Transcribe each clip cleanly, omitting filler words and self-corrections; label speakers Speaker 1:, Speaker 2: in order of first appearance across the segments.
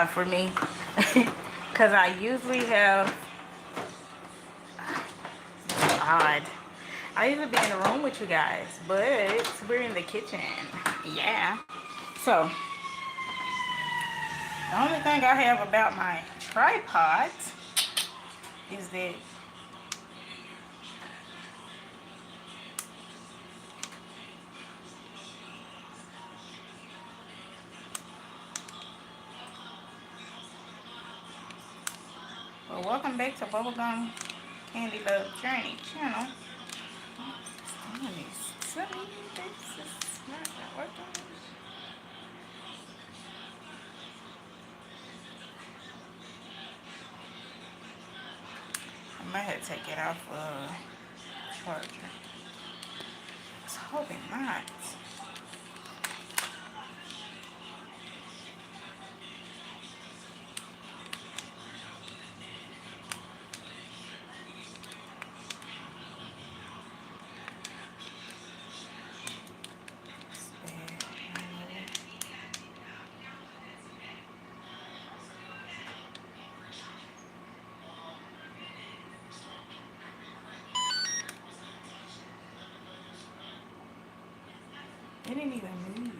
Speaker 1: for me because I usually have odd. I usually be in the room with you guys, but we're in the kitchen. Yeah. So the only thing I have about my tripod is that well, welcome back to Bubblegum Candy Love Journey channel. Damn, it's silly. This is not working. I might have to take it off charger. I was hoping not. It didn't even move.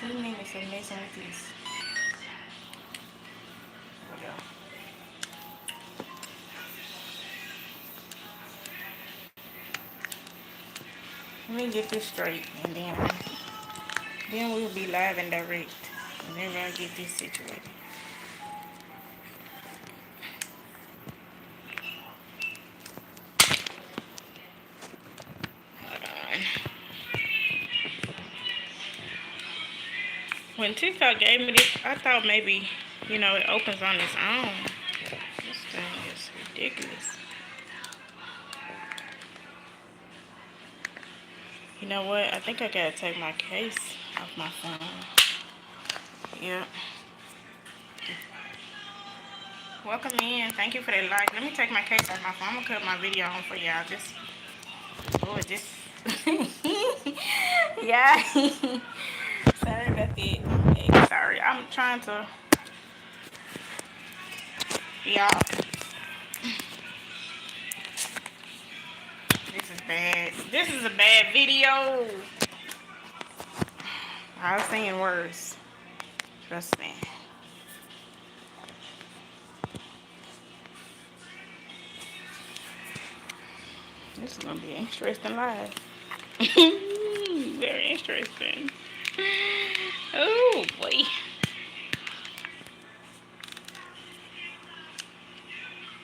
Speaker 1: See, minutes of messing with this. There we go. Let me get this straight, and then we'll be live and direct whenever I get this situated. Hold on. When TikTok gave me this, I thought maybe, it opens on its own. This thing is ridiculous. You know what? I think I gotta take my case off my phone. Yep. Welcome in. Thank you for that like. Let me take my case off my phone. I'm gonna cut my video on for y'all. Just yeah. Sorry about that. Sorry. I'm trying to, y'all. This is bad. This is a bad video. I was saying worse. Trust me. This is gonna be an interesting live. Very interesting. Oh boy.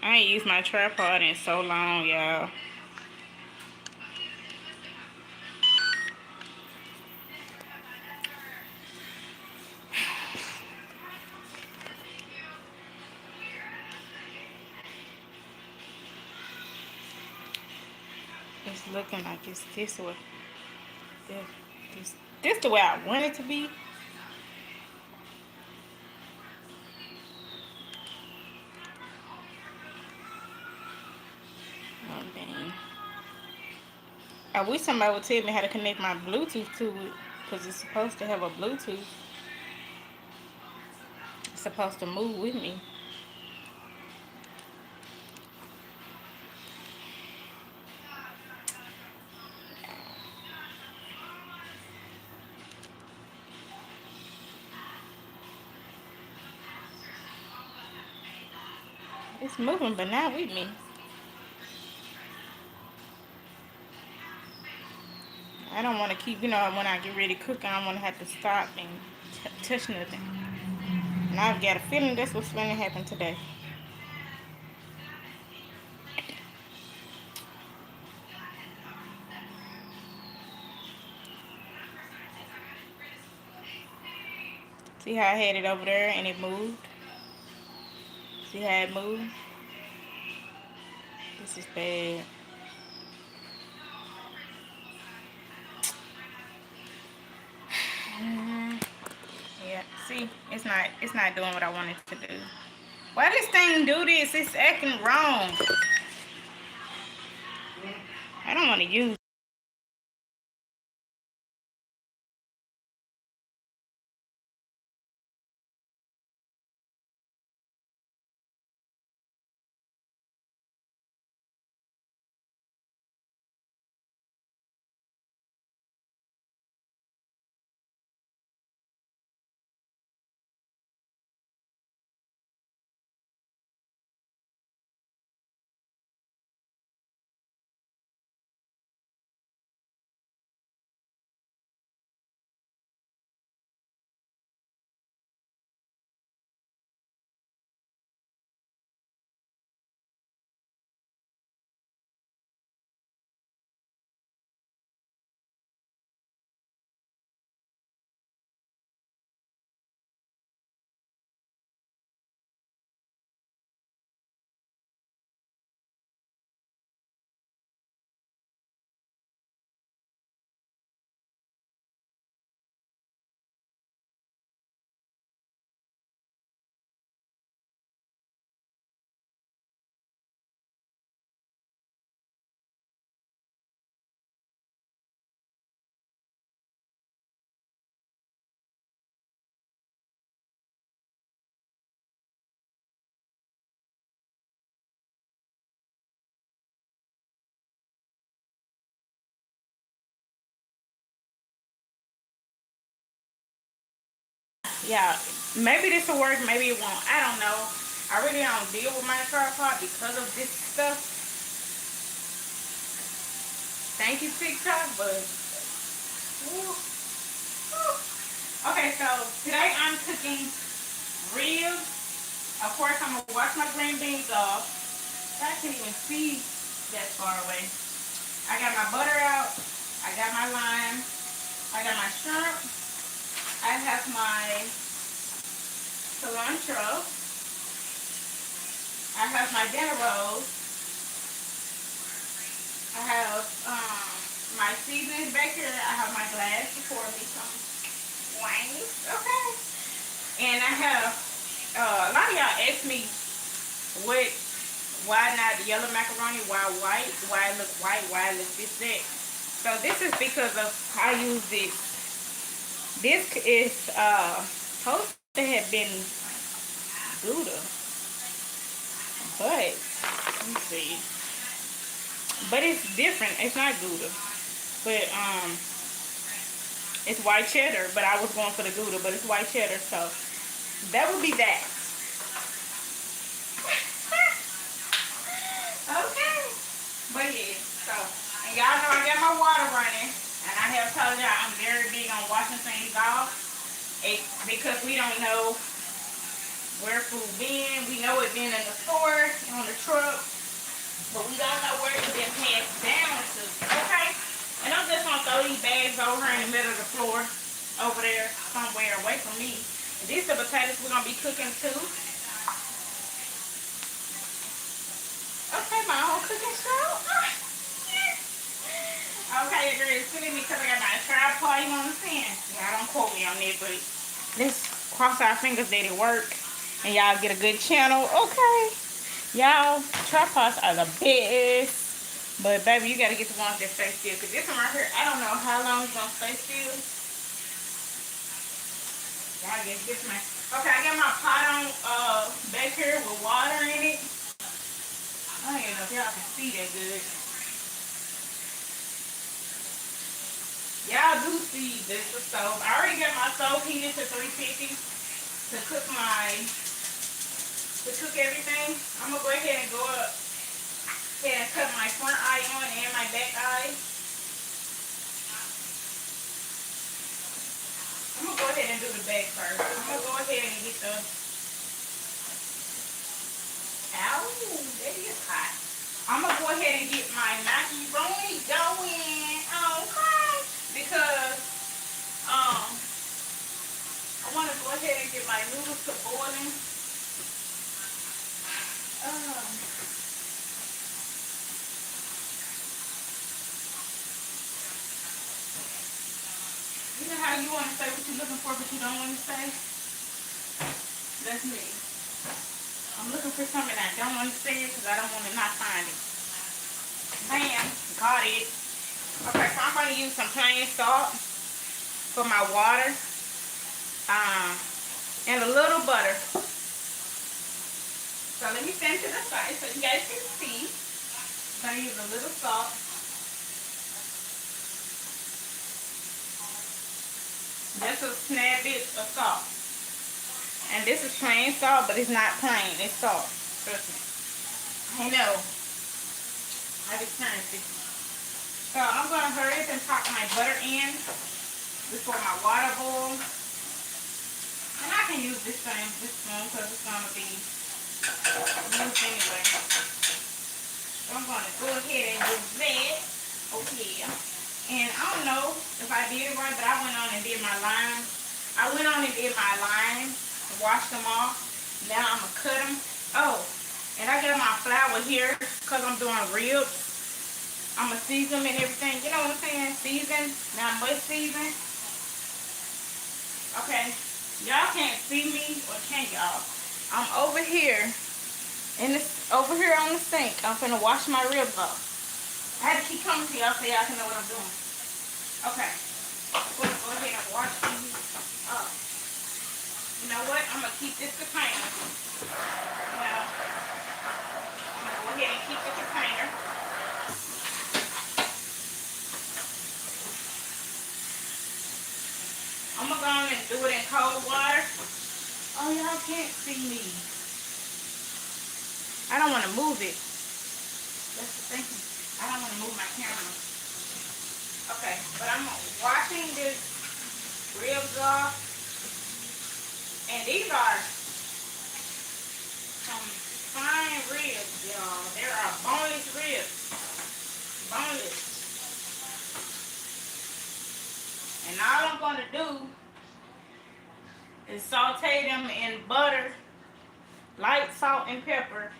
Speaker 1: I ain't used my tripod in so long, y'all. It's looking like it's this way. This the way I want it to be. Oh dang. I wish somebody would tell me how to connect my Bluetooth to it, because it's supposed to have a Bluetooth. It's supposed to move with me. It's moving, but not with me. I don't want to keep, when I get ready to cook, I don't want to have to stop and touch nothing. And I've got a feeling that's what's going to happen today. See how I had it over there and it moved? See how it moved? This is bad. Yeah, see, it's not doing what I wanted to do. Why this thing do this? It's acting wrong. I don't want to use. Yeah, maybe this will work, maybe it won't. I don't know. I really don't deal with my tripod because of this stuff. Thank you, TikTok, but woo, woo. Okay, so today I'm cooking ribs. Of course, I'm gonna wash my green beans off. I can't even see that far away. I got my butter out. I got my lime. I got my shrimp. I have my cilantro. I have my dinner rolls. I have my seasonings back here. I have my glass to pour me some wine. Okay. And I have a lot of y'all ask me what, why not yellow macaroni, why white, why it look white, why it look this, that. So this is because of I use this. This is supposed to have been Gouda, but let me see. But it's different. It's not Gouda, but it's white cheddar. But I was going for the Gouda, but it's white cheddar, so that would be that. Okay. But yeah, so, and y'all know I got my water running, and I have told y'all I'm very big on washing things off. Because we don't know where food been. We know it been in the store, on the truck, but we don't know where it's been passed down to. Okay? And I'm just gonna throw these bags over in the middle of the floor, over there, somewhere away from me. And these are the potatoes we're gonna be cooking too. Okay, my whole cooking show. Okay, agree. It's silly because I got my tripod, you understand? Yeah, don't quote me on that, but let's cross our fingers that it work and y'all get a good channel. Okay. Y'all, tripods are the best. But baby, you gotta get the ones that stay still. Cause this one right here, I don't know how long it's gonna stay still. Y'all get this man. Okay, I got my pot on back here with water in it. I don't even know if y'all can see that good. Y'all do see this the stove. I already got my stove heated to 350 to cook everything. I'm gonna go ahead and go up and cut my front eye on and my back eye. I'm gonna go ahead and do the back first. I'm gonna go ahead and get the, ow, that is hot. I'm gonna go ahead and get my macaroni going. Okay. Because I want to go ahead and know you want to say what you're looking for, but you don't want to say? That's me. I'm looking for something I don't want to say because I don't want to not find it. Bam, got it. Okay, so I'm going to use some plain salt for my water. And a little butter. So let me stand to the side so you guys can see. I'm going to use a little salt. Just a snap bit of salt. And this is plain salt, but it's not plain. It's salt. Trust me. I know. I've experienced it. So I'm going to hurry up and pop my butter in before my water boils. And I can use this spoon because it's going to be used anyway. So I'm going to go ahead and do that. Okay. And I don't know if I did it right, but I went on and did my limes. I went on and did my limes, washed them off. Now I'm going to cut them. Oh, and I got my flour here because I'm doing ribs. I'm going to season them and everything. You know what I'm saying? Season. Now much season. Okay. Y'all can't see me, or can y'all? I'm over here over here on the sink. I'm finna wash my ribs off. I had to keep coming to y'all so y'all can know what I'm doing. Okay. Go ahead and wash these up. You know what? I'm gonna keep this container. Well, I'm gonna go ahead and keep the container. I'm gonna go on and do it in cold water. Oh, y'all can't see me. I don't want to move it. That's the thing. I don't want to move my camera. Okay, but I'm washing this ribs off. And these are some fine ribs, y'all. There are boneless ribs. Boneless. And all I'm going to do is saute them in butter, light salt and pepper.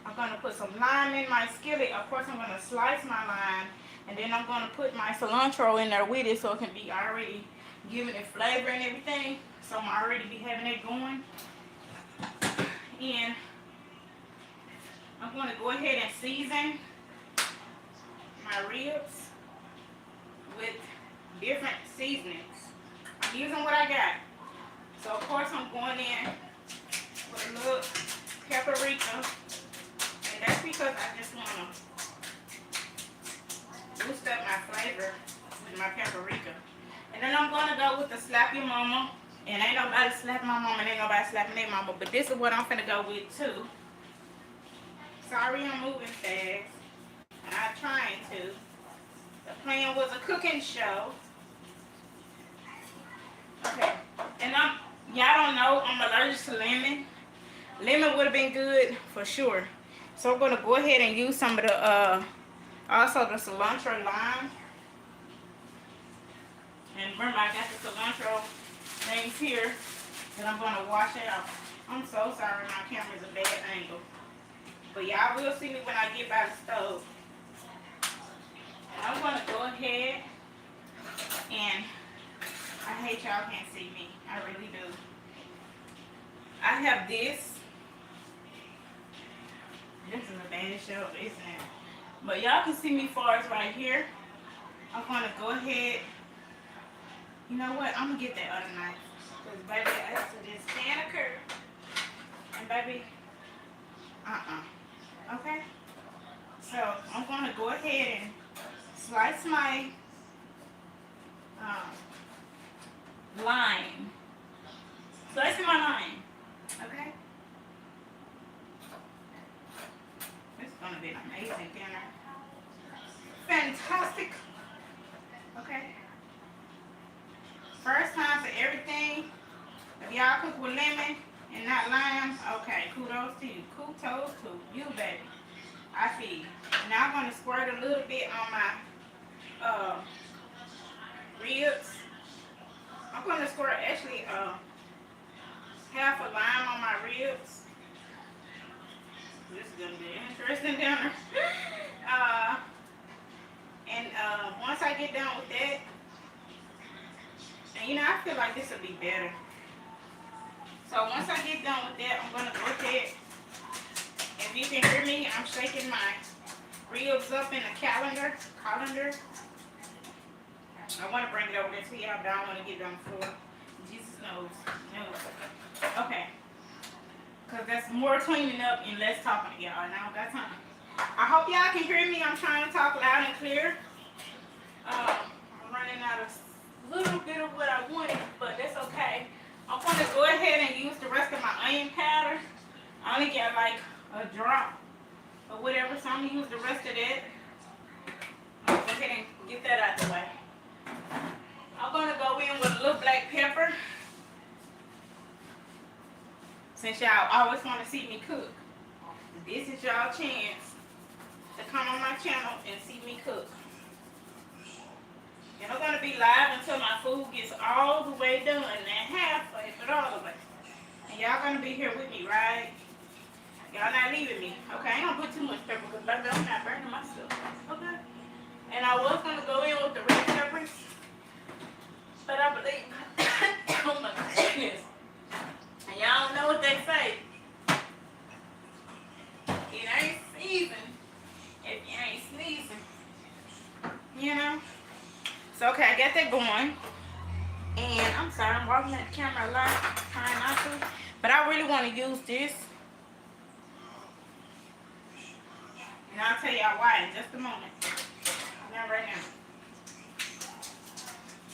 Speaker 1: I'm going to put some lime in my skillet. Of course, I'm going to slice my lime. And then I'm going to put my cilantro in there with it so it can be already giving it flavor and everything. So I'm already be having it going. And I'm going to go ahead and season my ribs with different seasonings. I'm using what I got. So of course I'm going in with a little paprika. And that's because I just want to boost up my flavor with my paprika. And then I'm going to go with the Slap Your Mama. And ain't nobody slapping my mama and ain't nobody slapping their mama. But this is what I'm finna go with too. Sorry I'm moving fast. I'm trying to. The plan was a cooking show. Okay. And y'all don't know, I'm allergic to lemon. Lemon would have been good for sure. So I'm going to go ahead and use some of the, also the cilantro lime. And remember, I got the cilantro things here that I'm going to wash it out. I'm so sorry, my camera's a bad angle. But y'all will see me when I get by the stove. And I'm going to go ahead and I hate y'all can't see me. I really do. I have this. This is a bad show, isn't it? But y'all can see me far as right here. I'm going to go ahead. You know what? I'm going to get that other knife. Because, baby, this can occur. And, baby, okay? So, I'm going to go ahead and slice my lime. Slicing my lime. Okay? This is going to be an amazing dinner. Fantastic. Okay? First time for everything. If y'all cook with lemon and not lime, okay, kudos to you. Kudos to you, baby. I feel you. Now I'm going to squirt a little bit on my ribs. I'm going to squirt actually half a lime on my ribs. This is going to be an interesting dinner. And once I get done with that, And you know, I feel like this will be better. So once I get done with that, I'm gonna go ahead. If you can hear me, I'm shaking my ribs up in the colander. I want to bring it over there to y'all, but I don't want to get it on the floor. Jesus knows. Okay. Because that's more cleaning up and less talking to y'all, and I don't got time. I hope y'all can hear me. I'm trying to talk loud and clear. I'm running out of a little bit of what I wanted, but that's okay. I'm going to go ahead and use the rest of my onion powder. I only got like a drop or whatever, so I'm going to use the rest of that. I'm going to go ahead and get that out the way. I'm going to go in with a little black pepper. Since y'all always want to see me cook, this is y'all chance to come on my channel and see me cook. And I'm going to be live until my food gets all the way done, not halfway, but all the way. And y'all going to be here with me, right? Y'all not leaving me. Okay, I ain't going to put too much pepper because baby, I'm not burning myself. Okay? And I was going to go in with the red peppers, but I believe, oh my goodness. And y'all don't know what they say. It ain't seasoned if you ain't sneezing. You know? So, okay, I got that going. And I'm sorry, I'm walking at the camera a lot, trying not to. But I really want to use this. And I'll tell y'all why in just a moment. Not right now.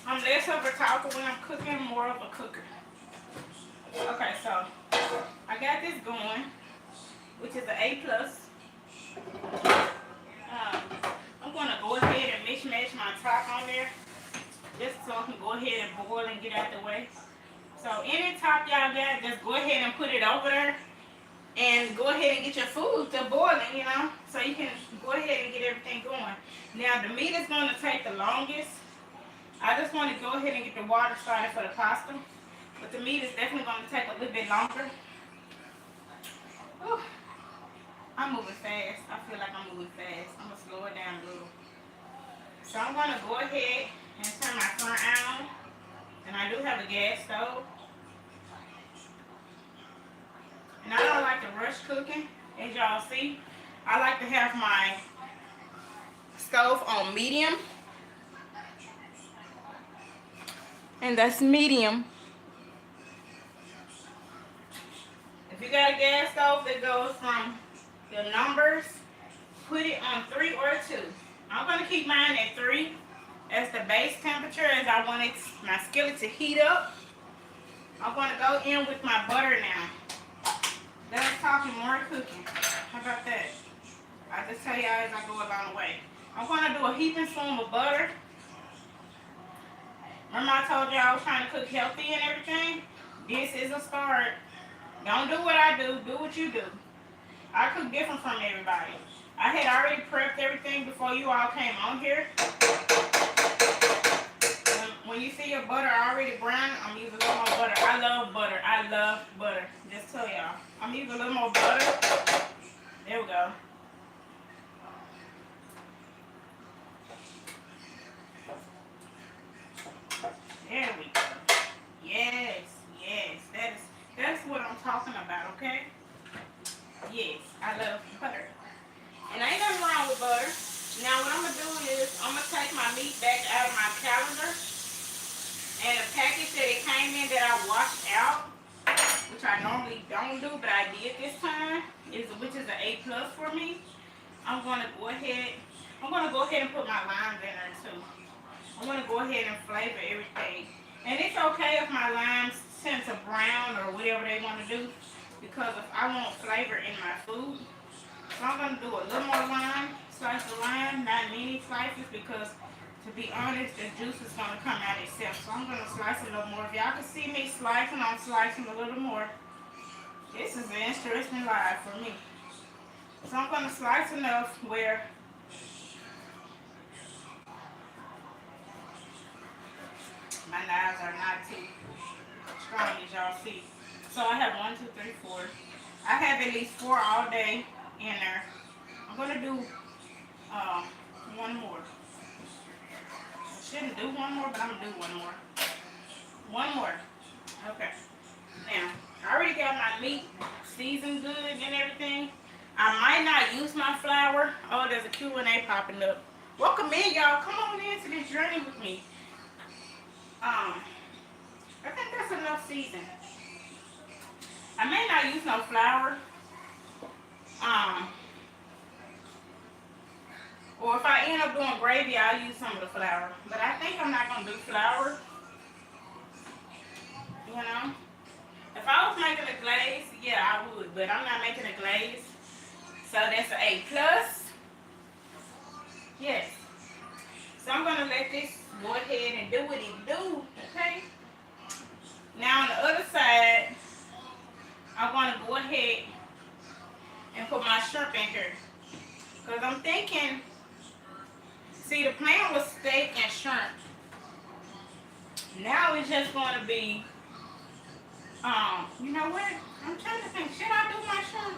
Speaker 1: I'm less of a talker when I'm cooking, more of a cooker. Okay, so I got this going, which is an A+. I'm going to go ahead and mix-match my top on there, just so I can go ahead and boil and get out the way. So any top y'all got, just go ahead and put it over there, and go ahead and get your food to boiling, you know, so you can go ahead and get everything going. Now the meat is going to take the longest. I just want to go ahead and get the water started for the pasta, but the meat is definitely going to take a little bit longer. Whew. I'm moving fast. I feel like I'm moving fast. I'm going to slow it down a little. So I'm going to go ahead and turn my front on. And I do have a gas stove. And I don't like to rush cooking, as y'all see. I like to have my stove on medium. And that's medium. If you got a gas stove that goes from the numbers, put it on 3 or 2. I'm going to keep mine at 3 as the base temperature, as I want my skillet to heat up. I'm going to go in with my butter now. Let's talking more cooking. How about that? I just tell y'all as I go along the way. I'm going to do a heaping spoon of butter. Remember I told y'all I was trying to cook healthy and everything? This is a start. Don't do what I do. Do what you do. I cook different from everybody. I had already prepped everything before you all came on here. When you see your butter already brown, I'm using a little more butter. I love butter. I love butter. Just tell y'all. I'm using a little more butter. There we go. There we go. Yes, yes. That's what I'm talking about, okay? Yes, I love butter. And ain't nothing wrong with butter. Now what I'm going to do is I'm going to take my meat back out of my colander. And the package that it came in that I washed out, which I normally don't do, but I did this time, which is an A+ for me. I'm going to go ahead and put my limes in there too. I'm going to go ahead and flavor everything. And it's okay if my limes tend to brown or whatever they want to do, because if I want flavor in my food. So I'm going to do a little more lime, slice of lime, not many slices, because to be honest, the juice is going to come out itself. So I'm going to slice a little more. If y'all can see me slicing, I'm slicing a little more. This is an interesting live for me. So I'm going to slice enough where my knives are not too strong, as y'all see. So I have 1, 2, 3, 4. I have at least 4 all day in there. I'm going to do one more. I shouldn't do one more, but I'm going to do one more. One more. Okay. Now, I already got my meat seasoned good and everything. I might not use my flour. Oh, there's a Q&A popping up. Welcome in, y'all. Come on into this journey with me. I think that's enough season. I may not use no flour. Um, or if I end up doing gravy, I'll use some of the flour. But I think I'm not gonna do flour. You know, if I was making a glaze, yeah, I would. But I'm not making a glaze, so that's an A plus. Yes. So I'm gonna let this go ahead and do what it do. Okay. Now on the other side, I'm gonna go ahead and put my shrimp in here. Because I'm thinking, see, the plan was steak and shrimp. Now it's just gonna be, you know what? I'm trying to think, should I do my shrimp?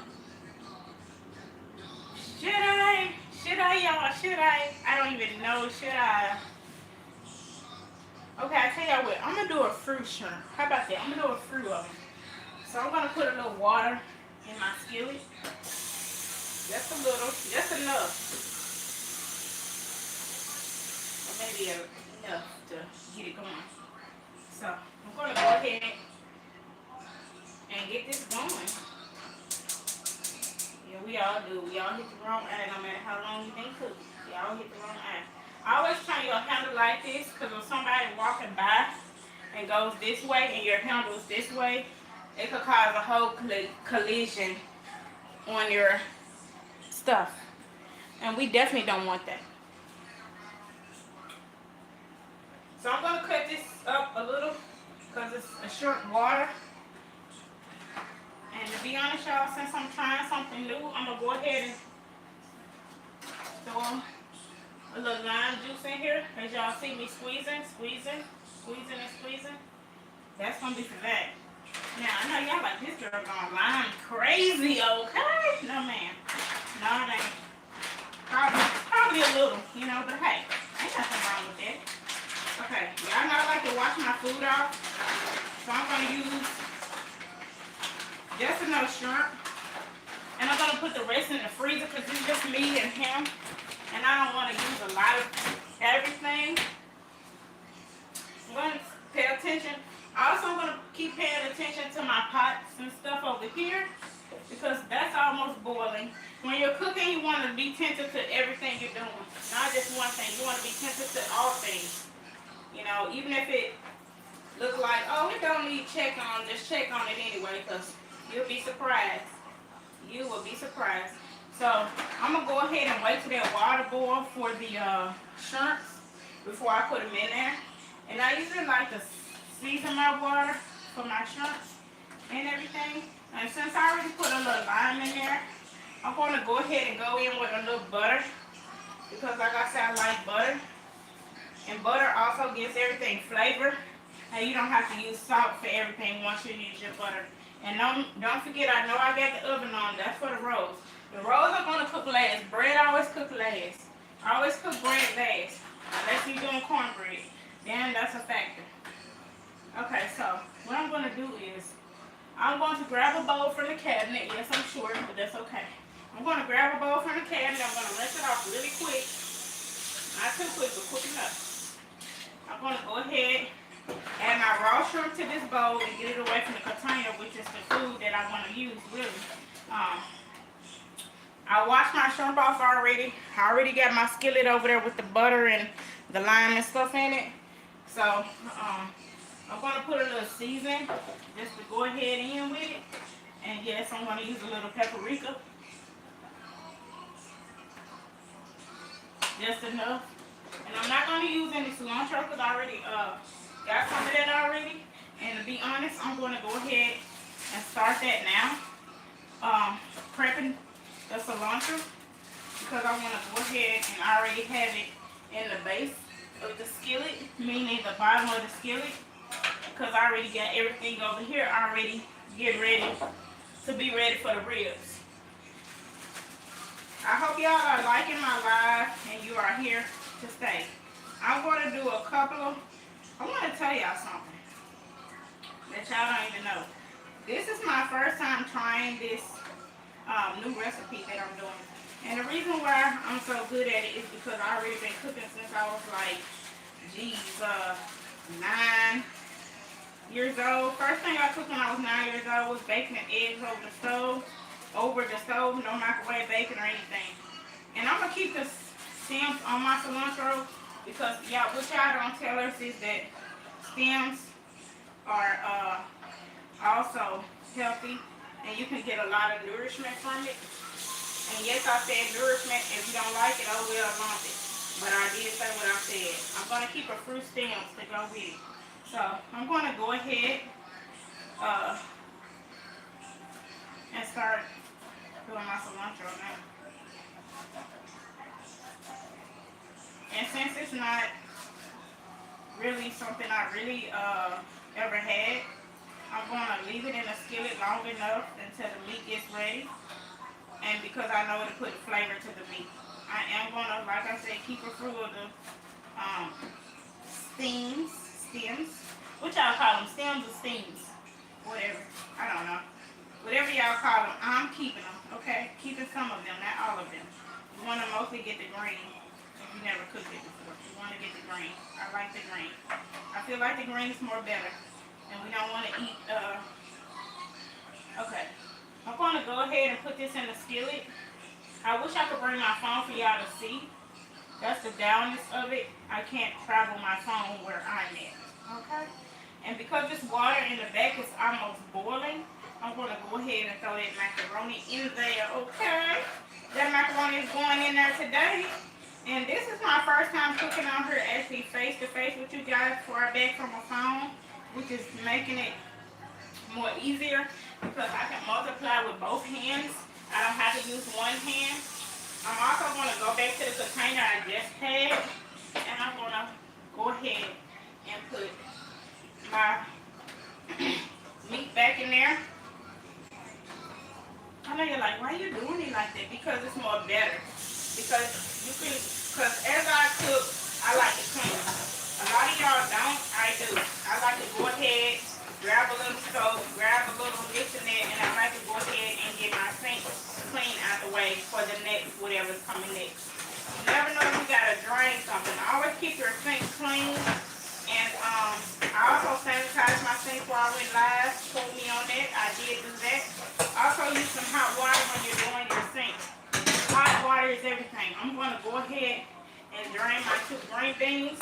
Speaker 1: Should I? Should I, y'all? Should I? I don't even know. Should I? Okay, I tell y'all what. I'm gonna do a fruit shrimp. How about that? I'm gonna do a fruit of them. So I'm gonna put a little water in my skillet. Just a little, just enough. Or maybe enough to get it going. So I'm gonna go ahead and get this going. Yeah, we all do. We all hit the wrong eye no matter how long you been cooking. We all hit the wrong eye. I always turn your handle like this because if somebody walking by and goes this way and your handle is this way, it could cause a whole collision on your stuff. And we definitely don't want that. So I'm going to cut this up a little because it's a short water. And to be honest, y'all, since I'm trying something new, I'm going to go ahead and throw a little lime juice in here. As y'all see me squeezing. That's going to be for that. Now, I know y'all like, this girl going lime crazy, okay? No, ma'am. No, it ain't. Probably a little, you know, but hey, ain't nothing wrong with that. Okay, y'all know I like to wash my food off. So I'm going to use just enough shrimp. And I'm going to put the rest in the freezer because it's just me and him. And I don't want to use a lot of everything. I'm going to pay attention. Also, I'm going to keep paying attention to my pots and stuff over here because that's almost boiling. When you're cooking, you want to be attentive to everything you're doing. Not just one thing. You want to be attentive to all things. You know, even if it look like, oh, it don't need check on, just check on it anyway because you'll be surprised. You will be surprised. So, I'm going to go ahead and wait till that water boil for the shrimps before I put them in there. And I usually like to season my water for my shrimps and everything. And since I already put a little lime in there, I'm going to go ahead and go in with a little butter. Because like I said, I like butter. And butter also gives everything flavor. And you don't have to use salt for everything once you use your butter. And don't forget, I know I got the oven on. That's for the rolls. The rolls are going to cook last. Bread always cook last. I always cook bread last. Unless you're doing cornbread. Then that's a factor. Okay, so what I'm going to do is I'm going to grab a bowl from the cabinet. Yes, I'm short, but that's okay. I'm going to grab a bowl from the cabinet. I'm going to rinse it off really quick. Not too quick, but quick enough. I'm going to go ahead, add my raw shrimp to this bowl and get it away from the container, which is the food that I want to use, really. I washed my shrimp off already. I already got my skillet over there with the butter and the lime and stuff in it. So, I'm going to put a little season just to go ahead in with it. And yes, I'm going to use a little paprika. Just enough. And I'm not going to use any cilantro because I already got some of that already. And to be honest, I'm going to go ahead and start that now. Prepping the cilantro because I want to go ahead and I already have it in the base of the skillet, meaning the bottom of the skillet. Because I already got everything over here already get ready to be ready for the ribs. I hope y'all are liking my live and you are here to stay. I'm going to do a couple of, I want to tell y'all something. that y'all don't even know. This is my first time trying this new recipe that I'm doing. And the reason why I'm so good at it is because I already been cooking since I was like, geez, 9 years old. First thing I cooked when I was 9 years old was bacon and eggs over the stove. No microwave bacon or anything. And I'm gonna keep the stems on my cilantro because what y'all don't tell us is that stems are also healthy and you can get a lot of nourishment from it. And yes, I said nourishment. If you don't like it, oh well, lump it. But I did say what I said. I'm gonna keep a fruit stems to go with it. So I'm gonna go ahead and start doing my cilantro now. And since it's not really something I really ever had, I'm going to leave it in a skillet long enough until the meat gets ready. And because I know it'll put flavor to the meat. I am going to, like I said, keep a few of the stems. What y'all call them? Stems or steams? Whatever. I don't know. Whatever y'all call them, I'm keeping them. Okay? Keeping some of them, not all of them. You want to mostly get the green. If you never cooked it before, you want to get the green. I like the green. I feel like the green is more better. And we don't want to eat, okay. I'm going to go ahead and put this in the skillet. I wish I could bring my phone for y'all to see. That's the downness of it. I can't travel my phone where I'm at, okay? And because this water in the back is almost boiling, I'm going to go ahead and throw that macaroni in there, okay? That macaroni is going in there today. And this is my first time cooking on here actually face-to-face with you guys before I back from a phone, which is making it more easier because I can multiply with both hands. I don't have to use one hand. I'm also going to go back to the container I just had, and I'm going to go ahead and put my meat back in there. I know you're like, why are you doing it like that? Because it's more better. Because as I cook, I like to clean. A lot of y'all don't, I do. I like to go ahead, grab a little stove, grab a little this and that, and I like to go ahead and get my sink clean out the way for the next, whatever's coming next. You never know if you gotta drain something. Always keep your sink clean. And I also sanitized my sink before I went live. Told me on that. I did do that. Also use some hot water when you're doing your sink. Hot water is everything. I'm going to go ahead and drain my 2 green beans.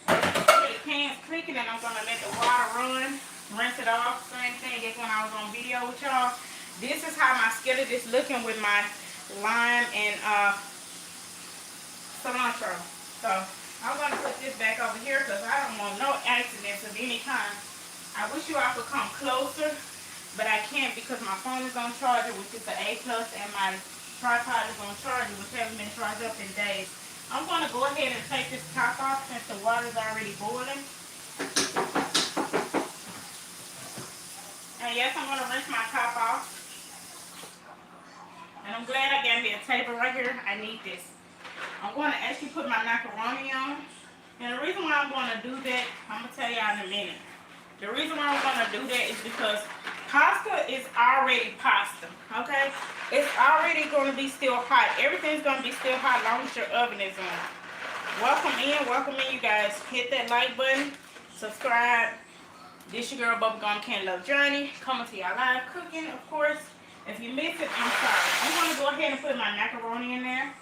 Speaker 1: The can's clicking and I'm going to let the water run. Rinse it off. Same thing as when I was on video with y'all. This is how my skillet is looking with my lime and cilantro. So I'm going to put this back over here because I don't want no accidents of any kind. I wish you all could come closer, but I can't because my phone is on charger, which is the A+, and my tripod is on charger, which hasn't been charged up in days. I'm going to go ahead and take this top off since the water's already boiling. And yes, I'm going to rinse my top off. And I'm glad I got me a table right here. I need this. I'm going to actually put my macaroni on. And the reason why I'm going to do that, I'm going to tell y'all in a minute. The reason why I'm going to do that is because pasta is already pasta, okay? It's already going to be still hot. Everything's going to be still hot as long as your oven is on. Welcome in, you guys. Hit that like button, subscribe. This your girl, Bubblegum Candy Love Journey. Coming to y'all live cooking, of course. If you missed it, I'm sorry. I'm going to go ahead and put my macaroni in there.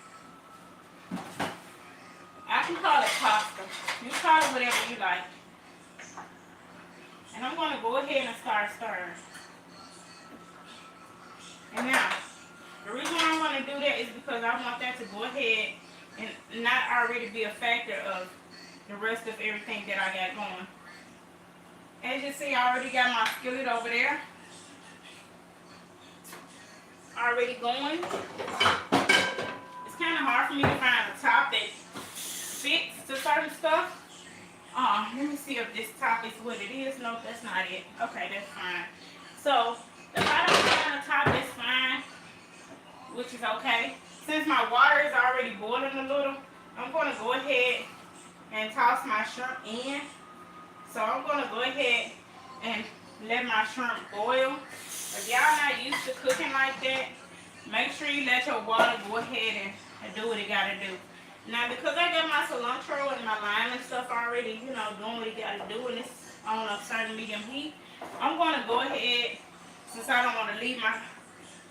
Speaker 1: I can call it pasta. You call it whatever you like. And I'm going to go ahead and start stirring. And now, the reason why I want to do that is because I want that to go ahead and not already be a factor of the rest of everything that I got going. As you see, I already got my skillet over there. Already going. It's kind of hard for me to find a top that fits to certain stuff. Let me see if this top is what it is. No, that's not it. Okay, that's fine. So, if I don't find a top that's fine, which is okay, since my water is already boiling a little, I'm going to go ahead and toss my shrimp in. So I'm gonna go ahead and let my shrimp boil. If y'all not used to cooking like that, make sure you let your water go ahead and do what it gotta do. Now because I got my cilantro and my lime and stuff already, you know, doing what it gotta do and it's on a certain medium heat, I'm gonna go ahead, since I don't wanna leave my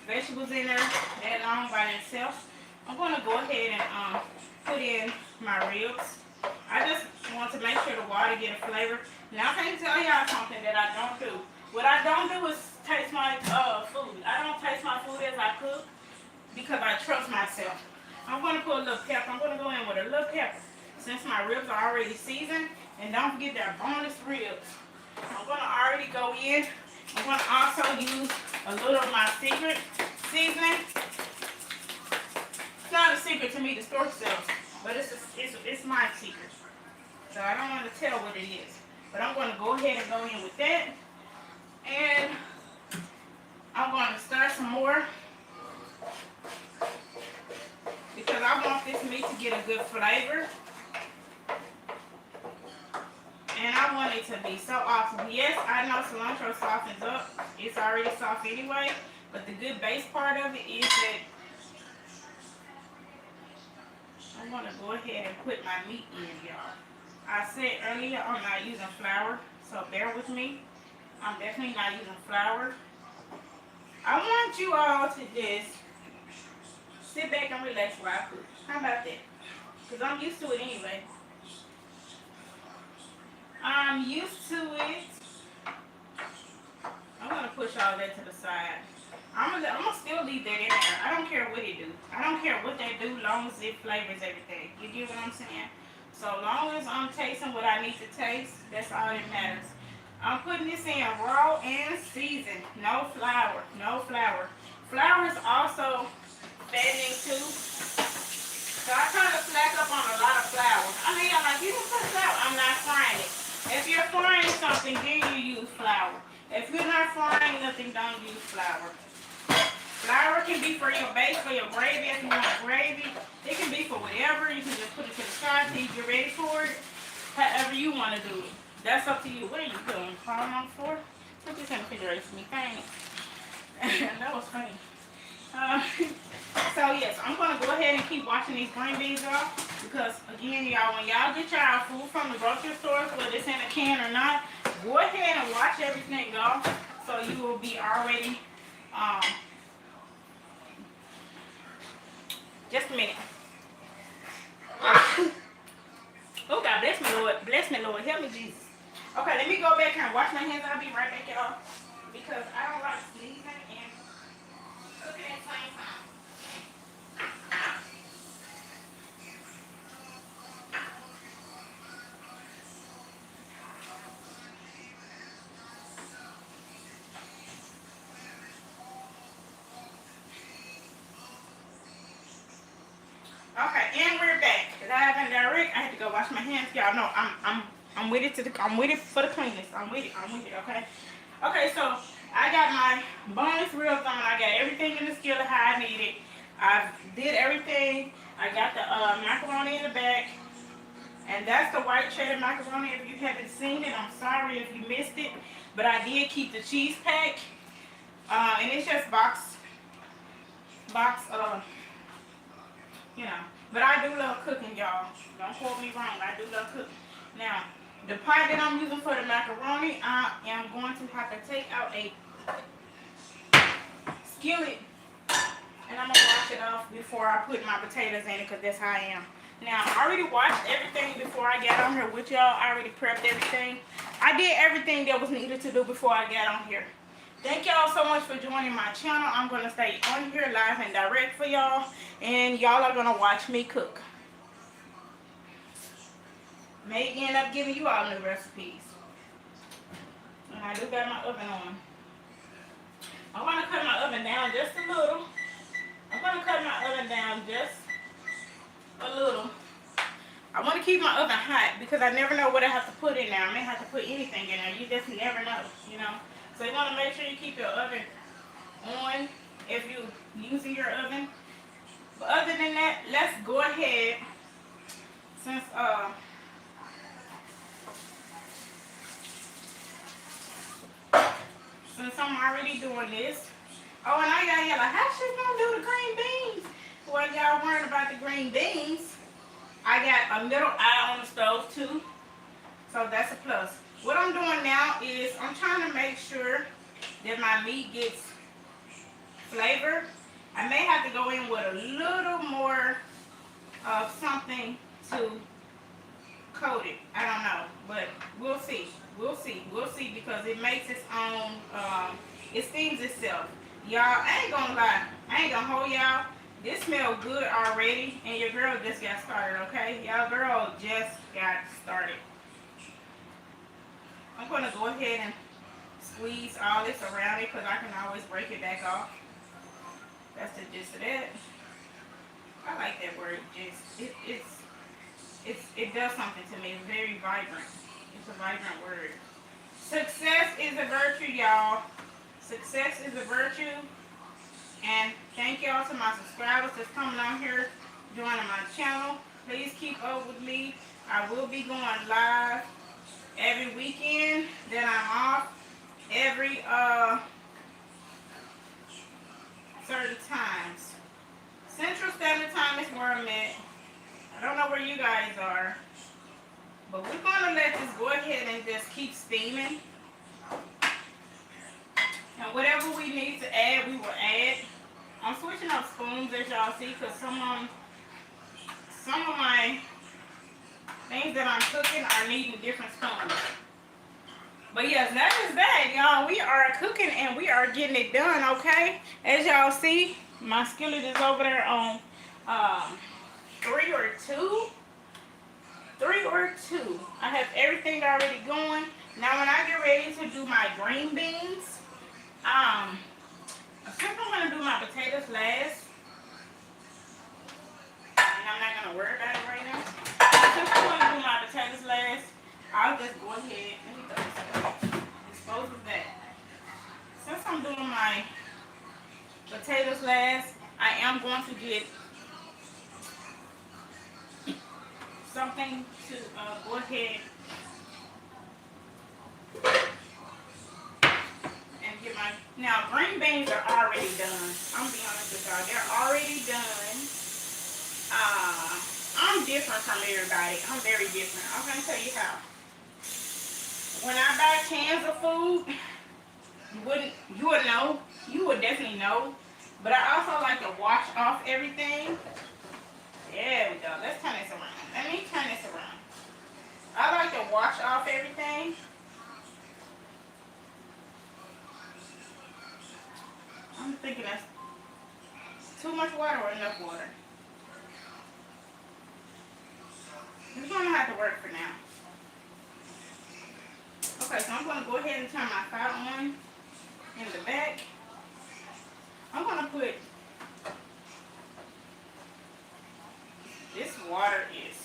Speaker 1: vegetables in there that long by themselves, I'm gonna go ahead and put in my ribs. I just want to make sure the water get a flavor. Now I can tell y'all something that I don't do. What I don't do is taste my food. I don't taste my food as I cook because I trust myself. I'm going to put a little pepper. I'm going to go in with a little pepper since my ribs are already seasoned. And don't forget that boneless ribs. I'm going to already go in. I'm going to also use a little of my secret seasoning. It's not a secret to me, the store sells, but it's my secret. So I don't want to tell what it is. But I'm going to go ahead and go in with that. And I'm going to stir some more because I want this meat to get a good flavor. And I want it to be so awesome. Yes, I know cilantro softens up. It's already soft anyway. But the good base part of it is that I'm going to go ahead and put my meat in, y'all. I said earlier I'm not using flour, so bear with me. I'm definitely not using flour. I want you all to just sit back and relax while I cook. How about that? Because I'm used to it anyway. I'm used to it. I'm going to push all that to the side. I'm gonna still leave that in there. I don't care what it do. I don't care what they do, long as it flavors everything. You get what I'm saying? So long as I'm tasting what I need to taste, that's all that matters. I'm putting this in raw and seasoned. No flour. No flour. Flour is also fattening too. So I kind of slack up on a lot of flour. I mean, I'm like, you can put flour. I'm not frying it. If you're frying something, then you use flour. If you're not frying nothing, don't use flour. Flour can be for your base, for your gravy, if you want gravy. It can be for whatever. You can just put it to the side till you get ready for it. However you want to do it. That's up to you. What are you doing? Falling on the floor? Put this in the refrigerator for me. Thanks. That was funny. So yes, I'm going to go ahead and keep washing these green beans off. Because again, y'all, when y'all get y'all food from the grocery stores, whether it's in a can or not, go ahead and wash everything off. So you will be already... just a minute. Oh, God bless me, Lord. Bless me, Lord. Help me, Jesus. Okay, let me go back and wash my hands. I'll be right back, y'all. Because I don't like sneezing and cooking at the same time. Okay, and we're back. Live and direct. I had to go wash my hands. Y'all know I'm with it I'm with it for the cleanest. I'm with it, okay? Okay, so I got my boneless ribs on. I got everything in the skillet how I need it. I did everything. I got the macaroni in the back. And that's the white cheddar macaroni. If you haven't seen it, I'm sorry if you missed it. But I did keep the cheese pack. And it's just box, you know. But I do love cooking, y'all. Don't quote me wrong. I do love cooking. Now, the pot that I'm using for the macaroni, I am going to have to take out a skillet. And I'm going to wash it off before I put my potatoes in it because that's how I am. Now, I already washed everything before I got on here with y'all. I already prepped everything. I did everything that was needed to do before I got on here. Thank y'all so much for joining my channel. I'm going to stay on here live and direct for y'all. And y'all are going to watch me cook. May end up giving you all new recipes. And I do got my oven on. I'm going to cut my oven down just a little. I'm going to cut my oven down just a little. I want to keep my oven hot because I never know what I have to put in there. I may have to put anything in there. You just never know, you know. So you want to make sure you keep your oven on if you're using your oven. But other than that, let's go ahead since I'm already doing this. Oh, and I got y'all like, how she gonna do the green beans? Well, y'all worrying about the green beans. I got a little eye on the stove too, so that's a plus. What I'm doing now is I'm trying to make sure that my meat gets flavor. I may have to go in with a little more of something to coat it. I don't know, but we'll see. We'll see because it makes its own. It steams itself. Y'all, I ain't gonna lie. I ain't gonna hold y'all. This smells good already, and your girl just got started. Okay, y'all, girl just got started. I'm gonna go ahead and squeeze all this around it because I can always break it back off. That's the gist of that. I like that word, gist. It does something to me. It's very vibrant. It's a vibrant word. Success is a virtue, y'all. Success is a virtue. And thank y'all to my subscribers that's coming on here, joining my channel. Please keep up with me. I will be going live every weekend that I'm off. Every certain times. Central Standard Time is where I'm at. I don't know where you guys are. But we're going to let this go ahead and just keep steaming. And whatever we need to add, we will add. I'm switching up spoons as y'all see because some of my things that I'm cooking are needing different spoons. But yes, that is that, y'all. We are cooking and we are getting it done, okay? As y'all see, my skillet is over there on 3 or 2. 3 or 2. I have everything already going. Now when I get ready to do my green beans, I think I'm gonna do my potatoes last. And I'm not gonna worry about it right now. Since I'm gonna do my potatoes last, I'll just go ahead. Let me throw this away. Dispose of that. Since I'm doing my potatoes last, I am going to get something to go ahead and get my. Now, green beans are already done. I'm being honest with y'all. They're already done. I'm different from everybody. I'm very different. I'm going to tell you how. When I buy cans of food, you would know. You would definitely know. But I also like to wash off everything. There we go. Let's turn this around. Let me turn this around. I like to wash off everything. I'm thinking that's too much water or enough water. It's going to have to work for now. Okay, so I'm going to go ahead and turn my fire on in the back. I'm going to put, this water is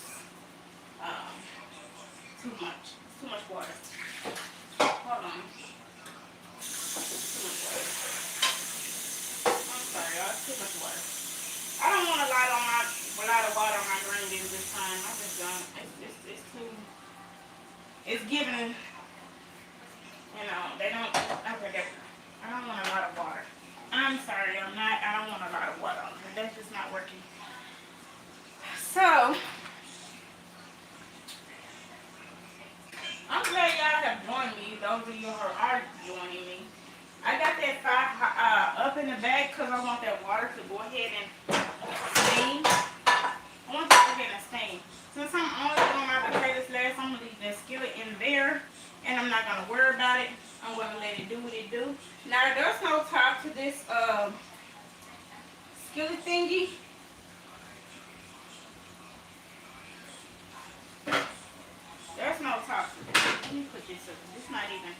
Speaker 1: too much. It's too much water. Hold on. Too much water. I'm sorry, y'all. It's too much water. I don't want a lot of water on my green beans this time. I just don't. It's too. It's giving. You know, they don't. I don't want a lot of water. I'm sorry. I don't want a lot of water. That's just not working. So. I'm glad y'all have joined me. Those of you who are joining me. I got that fire up in the back because I want that water to go ahead and steam. I want it to go ahead and steam. Since I'm only doing my potatoes last, I'm going to leave that skillet in there. And I'm not going to worry about it. I'm going to let it do what it do. Now, there's no top to this skillet thingy. There's no top to this. Let me put this up. This not even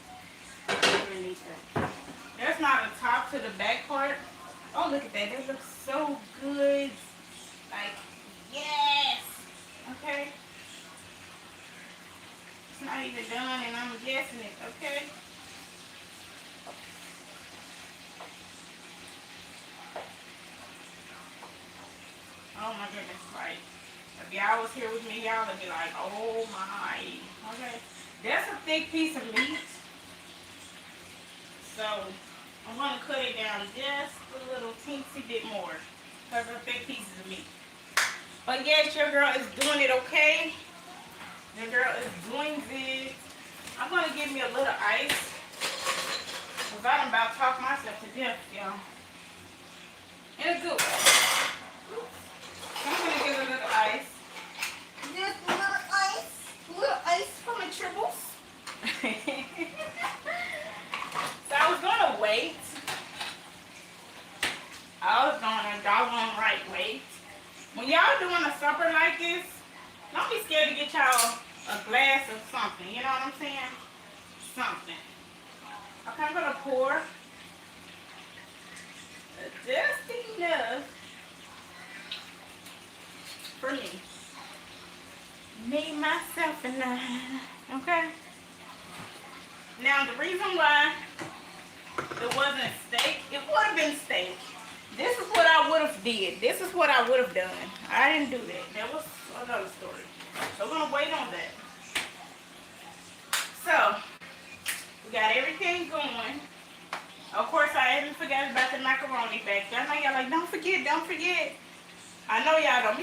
Speaker 1: underneath that. There's not a top to the back part. Oh, look at that. That looks so good. Like, yes. Okay. It's not even done and I'm guessing it. Okay. Oh my goodness. Like, if y'all was here with me, y'all would be like, oh my. Okay. That's a thick piece of meat. So, I'm going to cut it down just a little teensy bit more because they're big pieces of meat. But yes, your girl is doing it okay. Your girl is doing good. I'm going to give me a little ice because I'm about to talk myself to death, y'all. In a good way. I'm going to give a little ice. Just a little ice. A little ice from the tribbles. So I was going to wait. I was going to doggone right wait. When y'all doing a supper like this, don't be scared to get y'all a glass of something. You know what I'm saying? Something. Okay, I'm going to pour just enough for me. Me, myself, and I. Okay? Now, the reason why it wasn't steak, it would have been steak. This is what I would have did. This is what I would have done. I didn't do that. That was another story. So we're going to wait on that. So, we got everything going. Of course, I haven't forgot about the macaroni back there. I know y'all like, don't forget, don't forget. I know y'all don't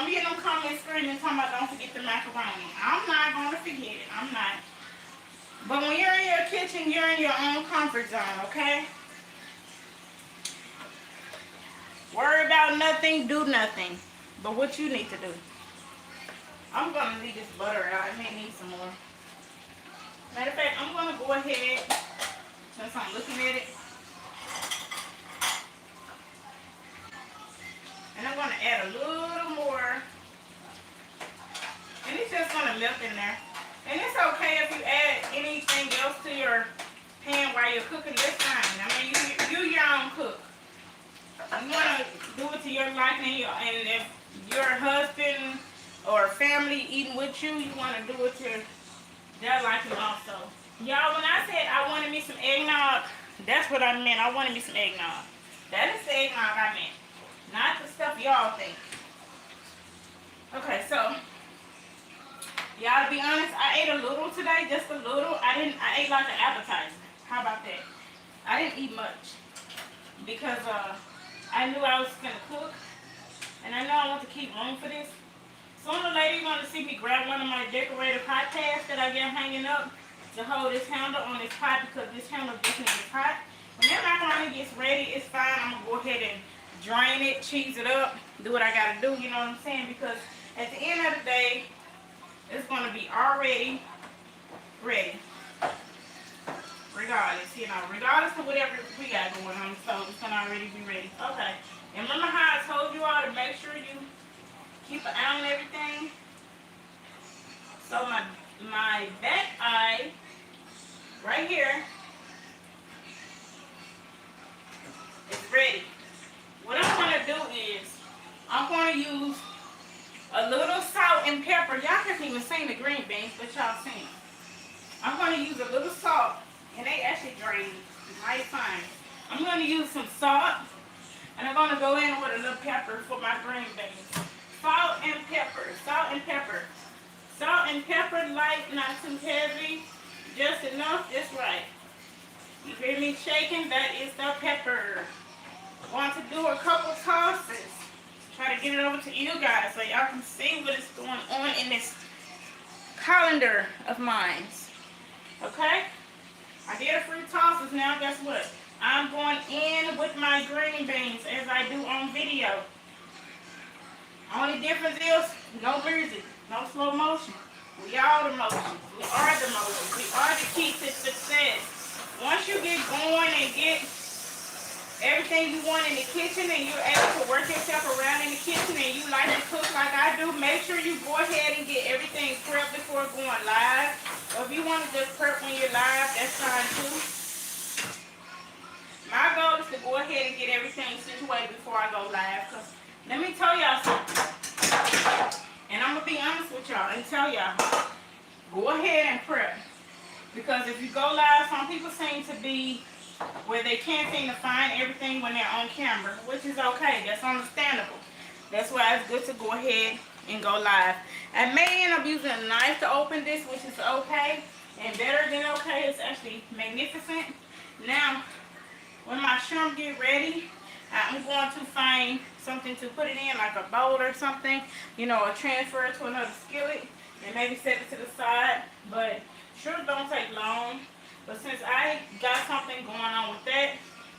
Speaker 1: be in them comments screaming talking about don't forget the macaroni. I'm not going to forget it. I'm not. But when you're in your kitchen, you're in your own comfort zone, okay? Worry about nothing, do nothing. But what you need to do. I'm going to leave this butter out. I may need some more. Matter of fact, I'm going to go ahead, since I'm looking at it, and I'm going to add a little more. And it's just going to melt in there. And it's okay if you add anything else to your pan while you're cooking. That's fine. I mean, you your own cook. You want to do it to your liking, and if your husband or family eating with you, you want to do it to their liking also. Y'all, when I said I wanted me some eggnog, that's what I meant. I wanted me some eggnog. That is the eggnog I meant. Not the stuff y'all think. Okay, so y'all, to be honest, I ate a little today, just a little. I ate like an appetizer. How about that? I didn't eat much because I knew I was gonna cook, and I know I want to keep room for this. Sooner or later, you're gonna see me grab one of my decorative hot pads that I get hanging up to hold this handle on this pot because this handle definitely is hot. When that macaroni gets ready, it's fine. I'm gonna go ahead and drain it, cheese it up, do what I gotta do. You know what I'm saying? Because at the end of the day, it's going to be already ready. Regardless of whatever we got going on, so it's going to already be ready. Okay. And remember how I told you all to make sure you keep an eye on everything? So my back eye, right here, is ready. What I'm going to do is, I'm going to use a little salt and pepper. Y'all can't even see the green beans, but y'all seen them. I'm going to use a little salt, and they actually drain mighty fine. I'm going to use some salt, and I'm going to go in with a little pepper for my green beans. Salt and pepper, salt and pepper. Salt and pepper, light, not too heavy, just enough, just right. You hear me shaking? That is the pepper. Want to do a couple tosses. Try to get it over to you guys so y'all can see what is going on in this colander of mine. Okay? I did a few tosses. Now guess what? I'm going in with my green beans as I do on video. Only difference is no music, no slow motion. We are the motions. We are the motions. We are the key to success. Once you get going and get everything you want in the kitchen and you're able to work yourself around in the kitchen and you like to cook like I do, make sure you go ahead and get everything prepped before going live. Or if you want to just prep when you're live, that's fine too. My goal is to go ahead and get everything situated before I go live. Because let me tell y'all something. And I'm going to be honest with y'all and tell y'all, go ahead and prep. Because if you go live, some people seem to be where they can't seem to find everything when they're on camera, which is okay. That's understandable. That's why it's good to go ahead and go live. I may end up using a knife to open this, which is okay. And better than okay, it's actually magnificent. Now, when my shrimp get ready, I'm going to find something to put it in, like a bowl or something, you know, or transfer it to another skillet and maybe set it to the side. But shrimp don't take long. But since I got something going on with that,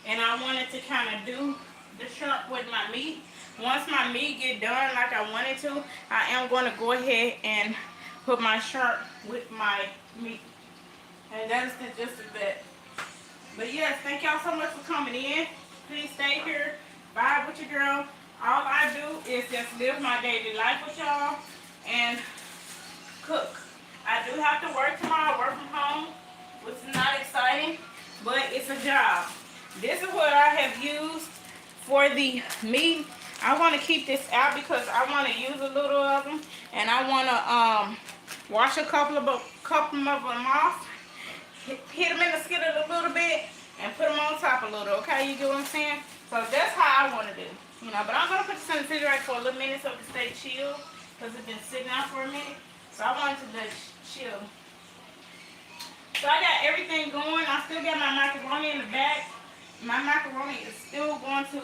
Speaker 1: and I wanted to kind of do the shrimp with my meat, once my meat get done like I wanted to, I am going to go ahead and put my shrimp with my meat. And that is the gist of that. But yes, thank y'all so much for coming in. Please stay here, vibe with your girl. All I do is just live my daily life with y'all and cook. I do have to work tomorrow, work from home, which is not exciting, but it's a job. This is what I have used for the meat. I want to keep this out because I want to use a little of them, and I want to wash a couple of them off, hit them in the skillet a little bit, and put them on top a little. Okay, you get what I'm saying? So that's how I want to do. You know, but I'm gonna put this in the refrigerator for a little minute so it can stay chill because it's been sitting out for a minute. So I want it to just chill. So I got everything going. I still got my macaroni in the back. My macaroni is still going to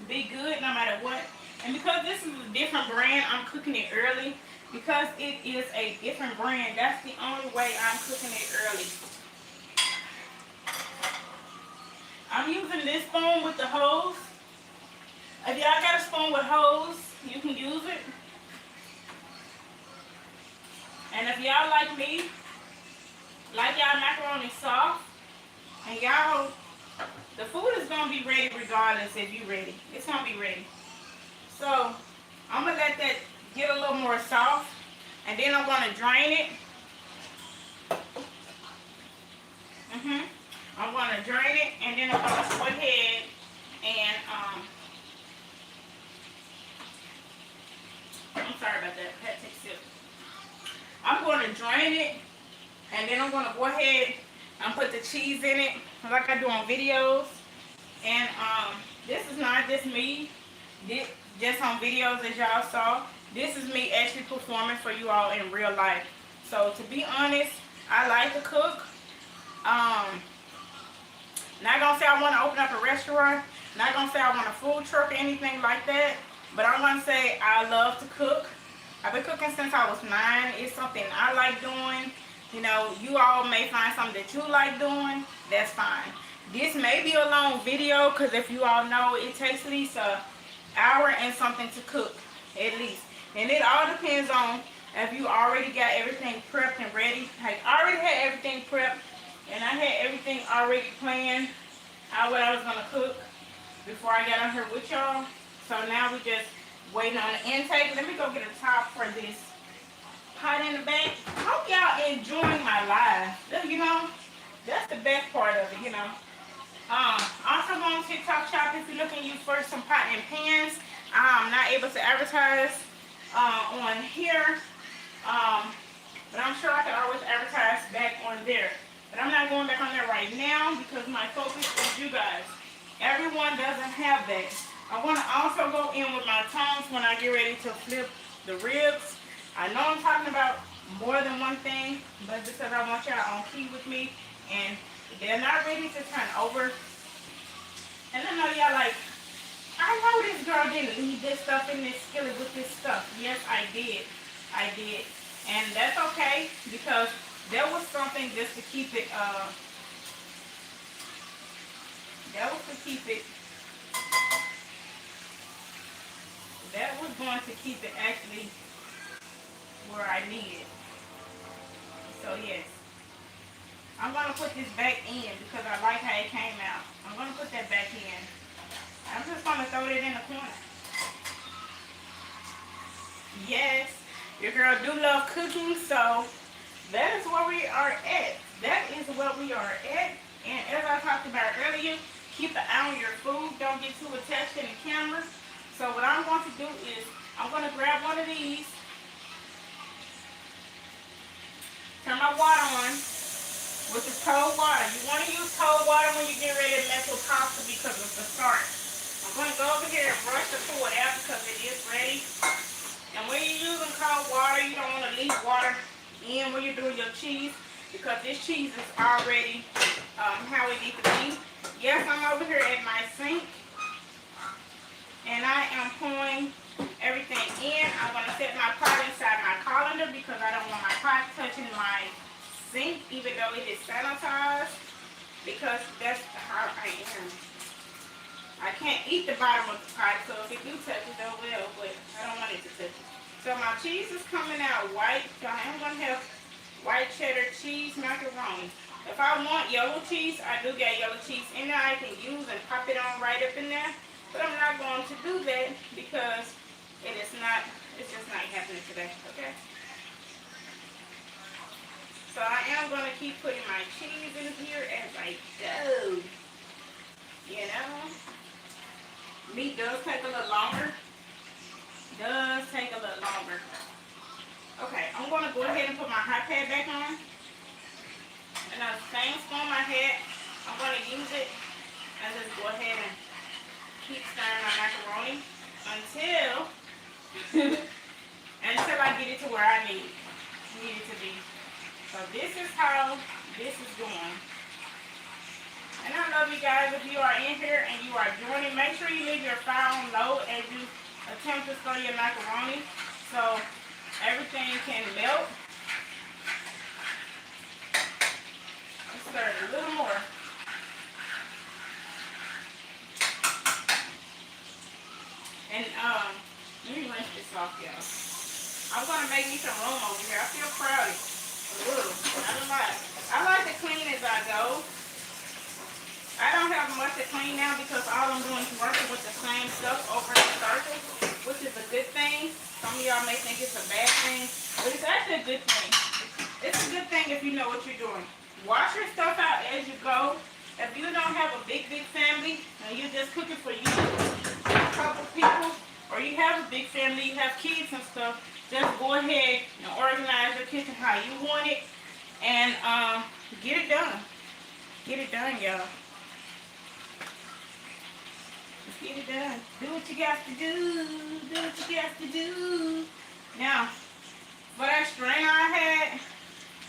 Speaker 1: be good no matter what. And because this is a different brand, I'm cooking it early. Because it is a different brand, that's the only way I'm cooking it early. I'm using this spoon with the hose. If y'all got a spoon with hose, you can use it. And if y'all like me, like y'all macaroni soft, and y'all, the food is going to be ready regardless if you ready. It's going to be ready. So, I'm going to let that get a little more soft, and then I'm going to drain it. I'm going to drain it, and then I'm going to go ahead and, I'm sorry about that. I had to take a sip. I'm going to drain it, and then I'm going to go ahead and put the cheese in it, like I do on videos. And this is not just me, just on videos as y'all saw. This is me actually performing for you all in real life. So to be honest, I like to cook. Not gonna say I want to open up a restaurant. Not gonna say I want a food truck or anything like that. But I'm gonna say I love to cook. I've been cooking since I was 9. It's something I like doing. You know, you all may find something that you like doing. That's fine. This may be a long video because if you all know, it takes at least an hour and something to cook, at least. And it all depends on if you already got everything prepped and ready. Like, I already had everything prepped. And I had everything already planned out what I was going to cook before I got on here with y'all. So now we're just waiting on the intake. Let me go get a top for this pot in the back. Hope y'all enjoying my live. You know, that's the best part of it, you know. Also go on TikTok shop if you're looking for some pot and pans. I'm not able to advertise on here. But I'm sure I can always advertise back on there. But I'm not going back on there right now because my focus is you guys. Everyone doesn't have that. I want to also go in with my tongs when I get ready to flip the ribs. I know I'm talking about more than one thing, but because I want y'all on key with me, and they're not ready to turn over. And I know y'all like, I know this girl didn't leave this stuff in this skillet with this stuff. Yes, I did. I did. And that's okay because there was something just to keep it, that was going to keep it actually where I need it. So yes, I'm going to put this back in because I like how it came out. I'm going to put that back in. I'm just going to throw it in the corner. Yes, your girl do love cooking, so that is where we are at. That is where we are at. And as I talked about earlier, keep an eye on your food. Don't get too attached to the camera. So what I'm going to do is I'm going to grab one of these. Turn my water on, which is cold water. You want to use cold water when you get ready to mess with pasta because of the starch. I'm going to go over here and brush the food out because it is ready. And when you're using cold water, you don't want to leave water in when you're doing your cheese because this cheese is already how it needs to be. Yes, I'm over here at my sink, and I am pouring everything in. I'm going to set my pot inside my colander because I don't want my pot touching my sink, even though it is sanitized, because that's how I am. I can't eat the bottom of the pot, so if it do touch it, oh well, but I don't want it to touch it. So my cheese is coming out white, so I am going to have white cheddar cheese macaroni. If I want yellow cheese, I do get yellow cheese in there I can use and pop it on right up in there. But I'm not going to do that because it's just not happening today, okay? So I am going to keep putting my cheese in here as I go. You know? Meat does take a little longer. Okay, I'm going to go ahead and put my hot pad back on. And the same spoon I had, I'm going to use it and just go ahead and keep stirring my macaroni until I get it to where I need it to be. So this is how this is going. And I love you guys. If you are in here and you are joining, make sure you leave your fire on low as you attempt to stir your macaroni so everything can melt. Let's stir it a little more. And let me rinse this off, y'all. I'm gonna make me some room over here. I feel crowded. A little. Not a lot. I like to clean as I go. I don't have much to clean now because all I'm doing is working with the same stuff over the circle, which is a good thing. Some of y'all may think it's a bad thing, but it's actually a good thing. It's a good thing if you know what you're doing. Wash your stuff out as you go. If you don't have a big family and you're just cooking for you, a couple people, or you have a big family, you have kids and stuff, just go ahead and organize your kitchen how you want it and get it done. Get it done, y'all. Get it done. Do what you got to do. Do what you got to do. Now, for that strainer I had,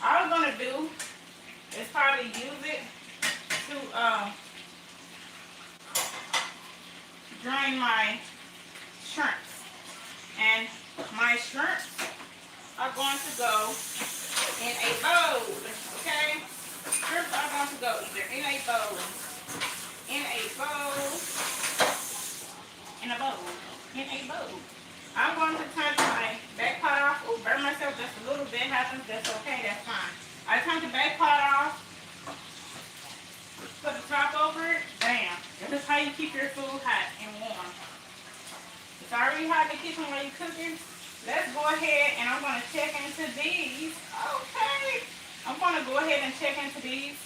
Speaker 1: all I'm going to do is probably use it to drain my shrimps. And my shrimps are going to go in a bowl. Okay? Shrimps are going to go either in a bowl. In a bowl. I'm going to turn my back pot off. Oh, burn myself just a little bit. Happens. That's okay. That's fine. I turn the back pot off. Put the top over it. Bam. This is how you keep your food hot and warm. It's already hot in the kitchen while you're cooking. Let's go ahead and I'm going to check into these. Okay. I'm going to go ahead and check into these.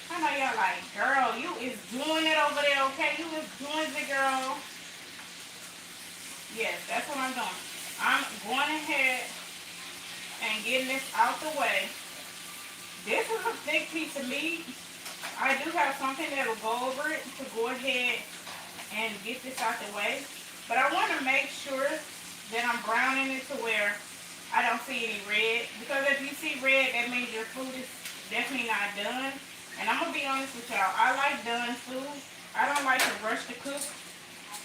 Speaker 1: I know y'all like, girl, you is doing it over there, okay? You is doing it, girl. Yes, that's what I'm doing. I'm going ahead and getting this out the way. This is a thick piece of meat. I do have something that will go over it to go ahead and get this out the way. But I want to make sure that I'm browning it to where I don't see any red. Because if you see red, that means your food is definitely not done. And I'm going to be honest with y'all, I like done food. I don't like to rush to cook.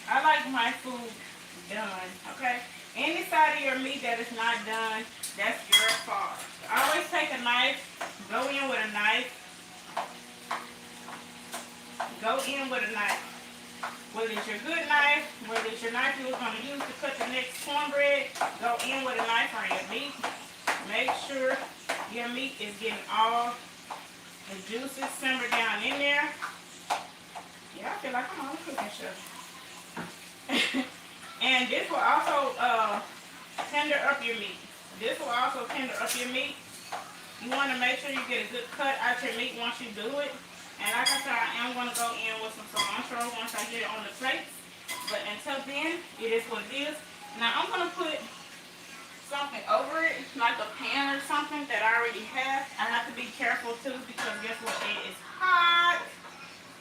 Speaker 1: I like my food done, okay? Any side of your meat that is not done, that's your fault. I always take a knife, go in with a knife. Go in with a knife. Whether it's your good knife, whether it's your knife you were going to use to cut the next cornbread, go in with a knife on your meat. Make sure your meat is getting all the juices simmer down in there. Yeah, I feel like I'm on a cooking show. And this will also tender up your meat. This will also tender up your meat. You want to make sure you get a good cut out your meat once you do it. And like I said, I am going to go in with some cilantro once I get it on the plate. But until then, it is what it is. Now I'm going to put something over it, like a pan or something that I already have. I have to be careful too because guess what? It is hot.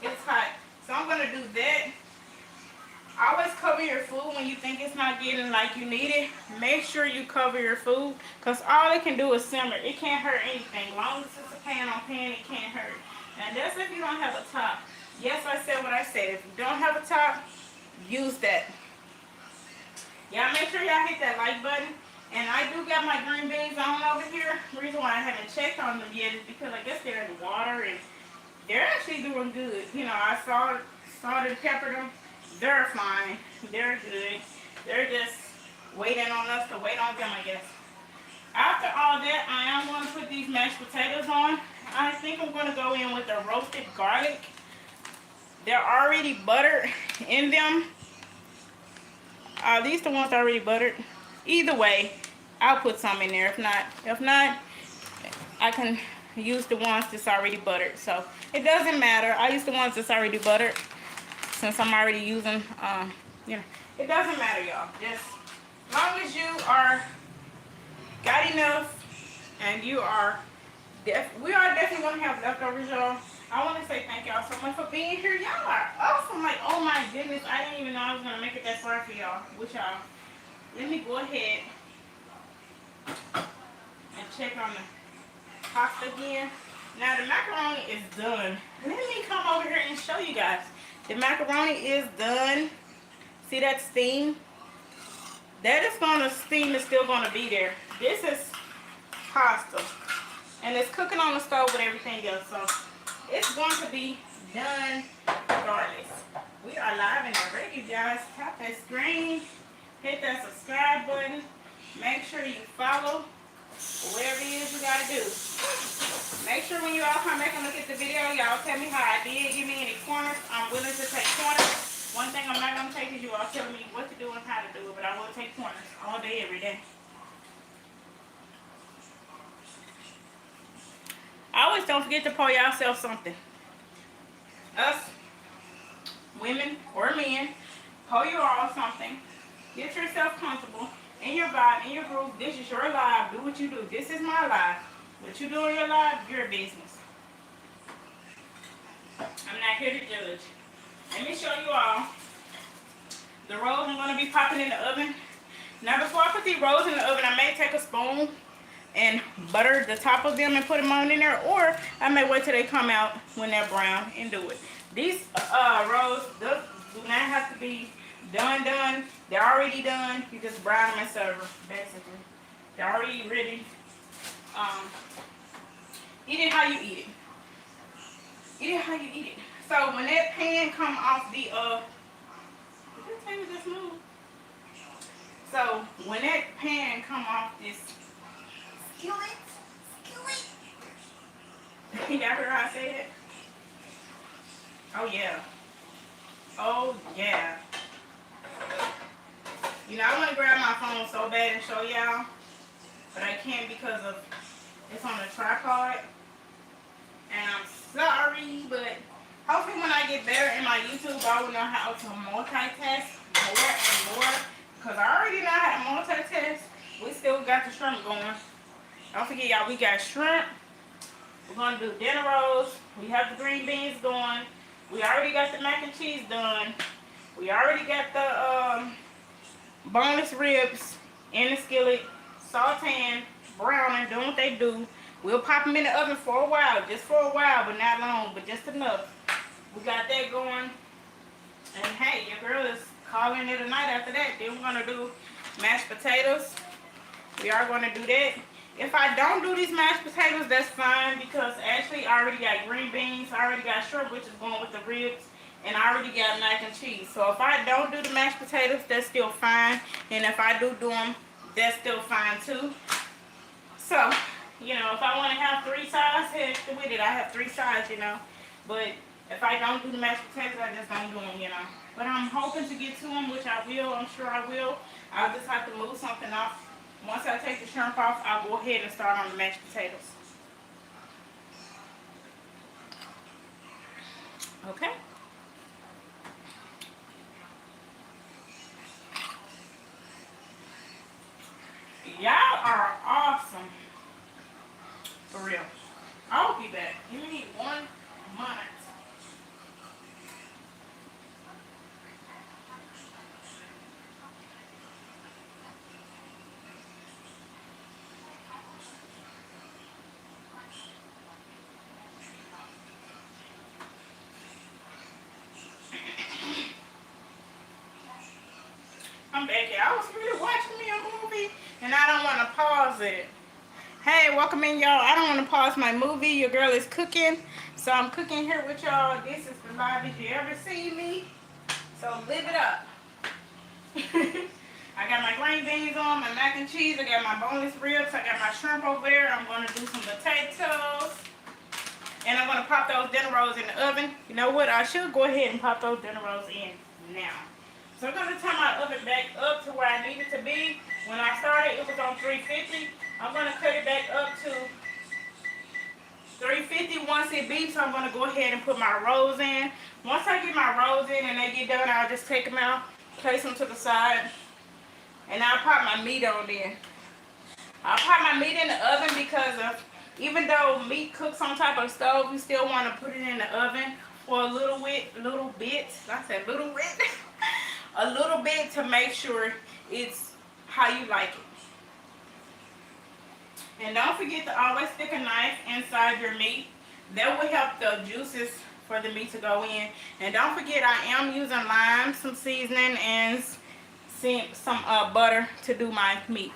Speaker 1: It's hot. So I'm going to do that. Always cover your food when you think it's not getting like you need it. Make sure you cover your food because all it can do is simmer. It can't hurt anything. As long as it's a pan on pan, it can't hurt. And that's if you don't have a top. Yes, I said what I said. If you don't have a top, use that. Y'all make sure y'all hit that like button. And I do got my green beans on over here. The reason why I haven't checked on them yet is because I guess they're in the water and they're actually doing good. You know, I salted and peppered them. They're fine. They're good. They're just waiting on us to wait on them, I guess. After all that, I am going to put these mashed potatoes on. I think I'm going to go in with the roasted garlic. They're already buttered in them. These the ones already buttered. Either way, I'll put some in there. If not, I can use the ones that's already buttered. So it doesn't matter. I use the ones that's already buttered since I'm already using. You know, it doesn't matter, y'all. Just as long as you are got enough, and you are. We are definitely gonna have leftovers, y'all. I want to say thank y'all so much for being here. Y'all are awesome. Like, oh my goodness, I didn't even know I was gonna make it that far for y'all. With y'all. Let me go ahead and check on the pasta again. Now the macaroni is done. Let me come over here and show you guys. The macaroni is done. See that steam? That is gonna steam is still gonna be there. This is pasta. And it's cooking on the stove with everything else. So it's going to be done regardless. We are live and already, guys. Tap that screen. Hit that subscribe button. Make sure you follow whatever it is you gotta do. Make sure when you all come back and look at the video, y'all tell me how I did. Give me any corners. I'm willing to take corners. One thing I'm not gonna take is you all telling me what to do and how to do it, but I will take corners all day, every day. Always don't forget to pour yourself something. Us, women or men, pour you all something. Get yourself comfortable in your vibe, in your groove. This is your life. Do what you do. This is my life. What you do in your life, your business. I'm not here to judge. Let me show you all the rolls I'm going to be popping in the oven. Now before I put these rolls in the oven, I may take a spoon and butter the top of them and put them on in there, or I may wait till they come out when they're brown and do it. These rolls do not have to be done. They're already done. You just brown them and serve them, basically. They're already ready. Eat it how you eat it. Eat it how you eat it. So when that pan come off the did this table just move? So when that pan come off this skillet. Y'all heard how I say it? Oh yeah. Oh yeah. You know, I want to grab my phone so bad and show y'all, but I can't because of it's on a tripod. And I'm sorry, but hopefully when I get better in my YouTube, I will know how to multitask more and more. Because I already know how to multitask. We still got the shrimp going. Don't forget, y'all, we got shrimp. We're going to do dinner rolls. We have the green beans going. We already got the mac and cheese done. We already got the boneless ribs in the skillet, sauteing, browning, doing what they do. We'll pop them in the oven for a while, just for a while, but not long, but just enough. We got that going. And hey, your girl is calling it a night after that. Then we're going to do mashed potatoes. We are going to do that. If I don't do these mashed potatoes, that's fine, because actually I already got green beans, I already got shrimp, which is going with the ribs, and I already got mac and cheese. So if I don't do the mashed potatoes, that's still fine. And if I do them, that's still fine too. So, you know, if I want to have 3 sides, heck with it, I have 3 sides, you know. But if I don't do the mashed potatoes, I just don't do them, you know. But I'm hoping to get to them, which I will. I'm sure I will. I'll just have to move something off. Once I take the shrimp off, I'll go ahead and start on the mashed potatoes. Okay. Y'all are awesome. For real. I'll be back. Give me 1 minute. I was really watching me a movie and I don't want to pause it. Hey, welcome in, y'all. I don't want to pause my movie. Your girl is cooking. So I'm cooking here with y'all. This is the live if you ever see me. So live it up. I got my green beans on, my mac and cheese. I got my boneless ribs. I got my shrimp over there. I'm going to do some potatoes. And I'm going to pop those dinner rolls in the oven. You know what? I should go ahead and pop those dinner rolls in now. So I'm going to turn my oven back up to where I need it to be. When I started, it was on 350. I'm going to cut it back up to 350 once it beeps. So I'm going to go ahead and put my rolls in. Once I get my rolls in and they get done, I'll just take them out, place them to the side, and I'll pop my meat on there. I'll pop my meat in the oven because even though meat cooks on top of the stove, you still want to put it in the oven for a little bit. I said little bit. A little bit to make sure it's how you like it. And don't forget to always stick a knife inside your meat. That will help the juices for the meat to go in. And don't forget, I am using lime, some seasoning, and some butter to do my meat.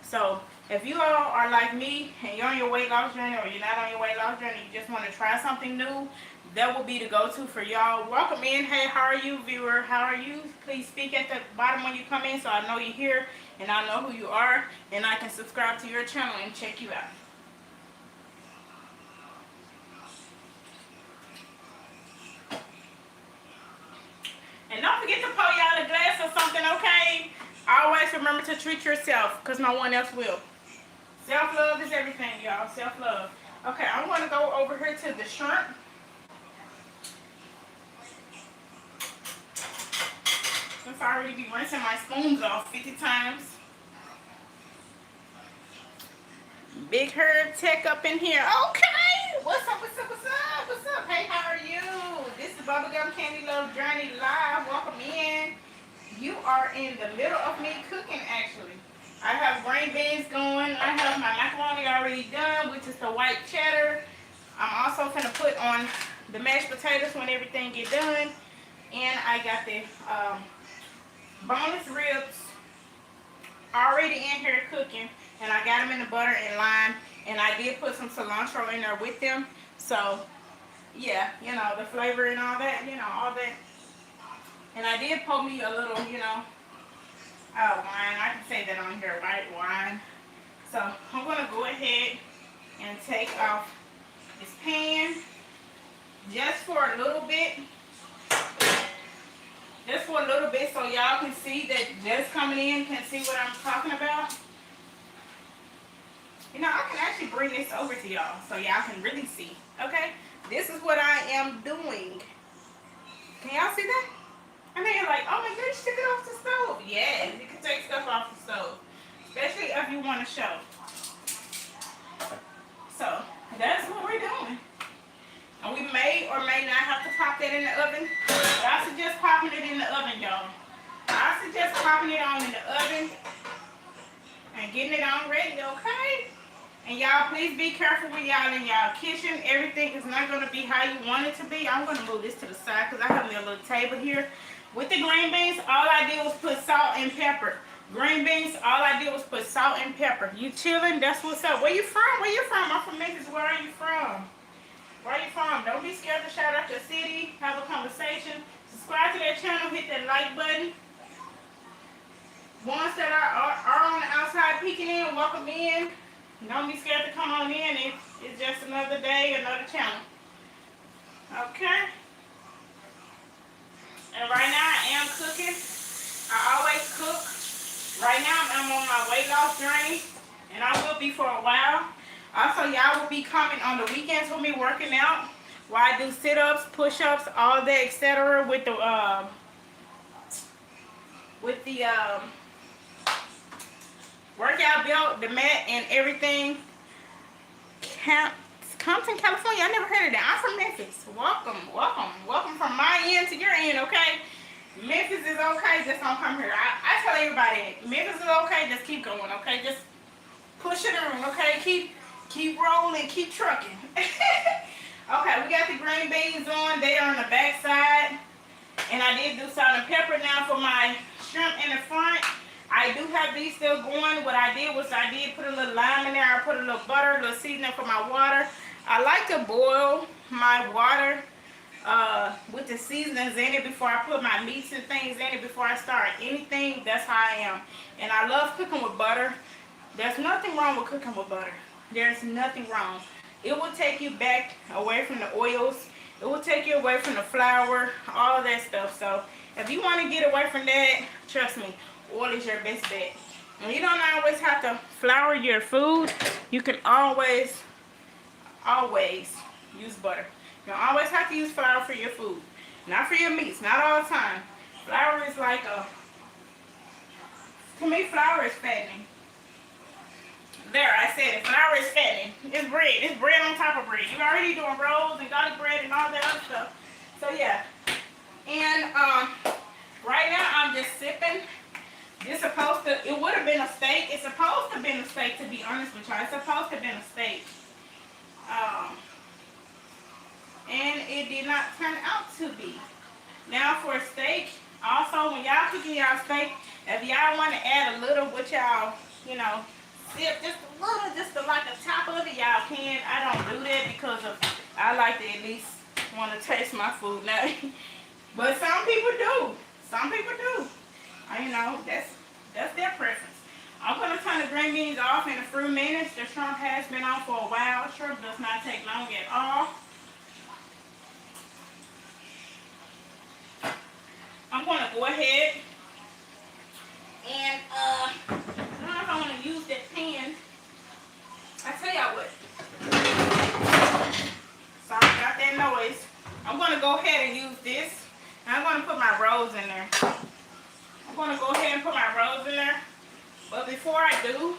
Speaker 1: So if you all are like me and you're on your weight loss journey, or you're not on your weight loss journey, you just want to try something new, that will be the go-to for y'all. Welcome in. Hey, how are you, viewer? How are you? Please speak at the bottom when you come in so I know you're here and I know who you are and I can subscribe to your channel and check you out. And don't forget to pour y'all a glass or something, okay? Always remember to treat yourself because no one else will. Self-love is everything, y'all. Self-love. Okay, I'm going to go over here to the shrimp. Since I already be rinsing my spoons off 50 times. Big Herb Tech up in here. Okay. What's up, what's up, what's up, what's up? Hey, how are you? This is Bubblegum Candy Love Journey Live. Welcome in. You are in the middle of me cooking, actually. I have green beans going. I have my macaroni already done, which is the white cheddar. I'm also going to put on the mashed potatoes when everything get done. And I got the boneless ribs already in here cooking, and I got them in the butter and lime, and I did put some cilantro in there with them. So yeah, you know, the flavor and all that, you know, all that. And I did pour me a little, you know, wine. I can say that on here, white wine. So I'm gonna go ahead and take off this pan just for a little bit. Just for a little bit so y'all can see that just coming in can see what I'm talking about. You know, I can actually bring this over to y'all so y'all can really see. Okay? This is what I am doing. Can y'all see that? I mean, you're like, oh my goodness, took it off the stove. Yeah, you can take stuff off the stove. Especially if you want to show. So, that's what we're doing. And we may or may not have to pop that in the oven. But I suggest popping it in the oven, y'all. I suggest popping it on in the oven and getting it on ready, okay? And y'all, please be careful when y'all in y'all kitchen. Everything is not going to be how you want it to be. I'm going to move this to the side because I have me a little table here. With the green beans, all I did was put salt and pepper. Green beans, all I did was put salt and pepper. You chilling? That's what's up. Where you from? Where you from? I'm from Memphis. Where are you from? Where you from? Don't be scared to shout out your city. Have a conversation. Subscribe to that channel. Hit that like button. Ones that are on the outside peeking in, welcome in. Don't be scared to come on in. It's just another day, another channel. Okay. And right now I am cooking. I always cook. Right now I'm on my weight loss journey. And I will be for a while. Also, y'all will be coming on the weekends with me working out, where I do sit-ups, push-ups, all that, etc. with the workout belt, the mat, and everything. Compton, California. I never heard of that. I'm from Memphis. Welcome from my end to your end. Okay, Memphis is okay. Just don't come here. I tell everybody, Memphis is okay. Just keep going. Okay, just push it on. Okay, keep rolling, keep trucking. Okay, we got the green beans on. They are on the back side. And I did do salt and pepper now for my shrimp in the front. I do have these still going. What I did was I did put a little lime in there. I put a little butter, a little seasoning for my water. I like to boil my water with the seasonings in it before I put my meats and things in it before I start anything. That's how I am. And I love cooking with butter. There's nothing wrong with cooking with butter. There's nothing wrong. It will take you back away from the oils. It will take you away from the flour, all of that stuff. So if you want to get away from that, trust me, oil is your best bet. And you don't always have to flour your food. You can always use butter. You don't always have to use flour for your food. Not for your meats, not all the time. Flour is like to me, flour is fattening. There, I said it. Flour is fattening. It's bread. It's bread on top of bread. You're already doing rolls and garlic bread and all that other stuff. So yeah. And right now I'm just sipping. It's supposed to, it would have been a steak. It's supposed to have been a steak, to be honest with you. It's supposed to have been a steak. And it did not turn out to be. Now for steak, also when y'all cooking y'all steak, if y'all want to add a little, what y'all, you know, sip just a little, just to like the top of it, y'all can. I don't do that because of, I like to at least want to taste my food now. But some people do. Some people do. You know, that's their preference. I'm going to turn the green beans off in a few minutes. The shrimp has been on for a while. Shrimp does not take long at all. I'm going to go ahead and I don't know if I want to use that pan. I tell y'all what. Sorry about that noise. I'm going to go ahead and use this. And I'm going to put my rolls in there. I'm going to go ahead and put my rolls in there. But before I do,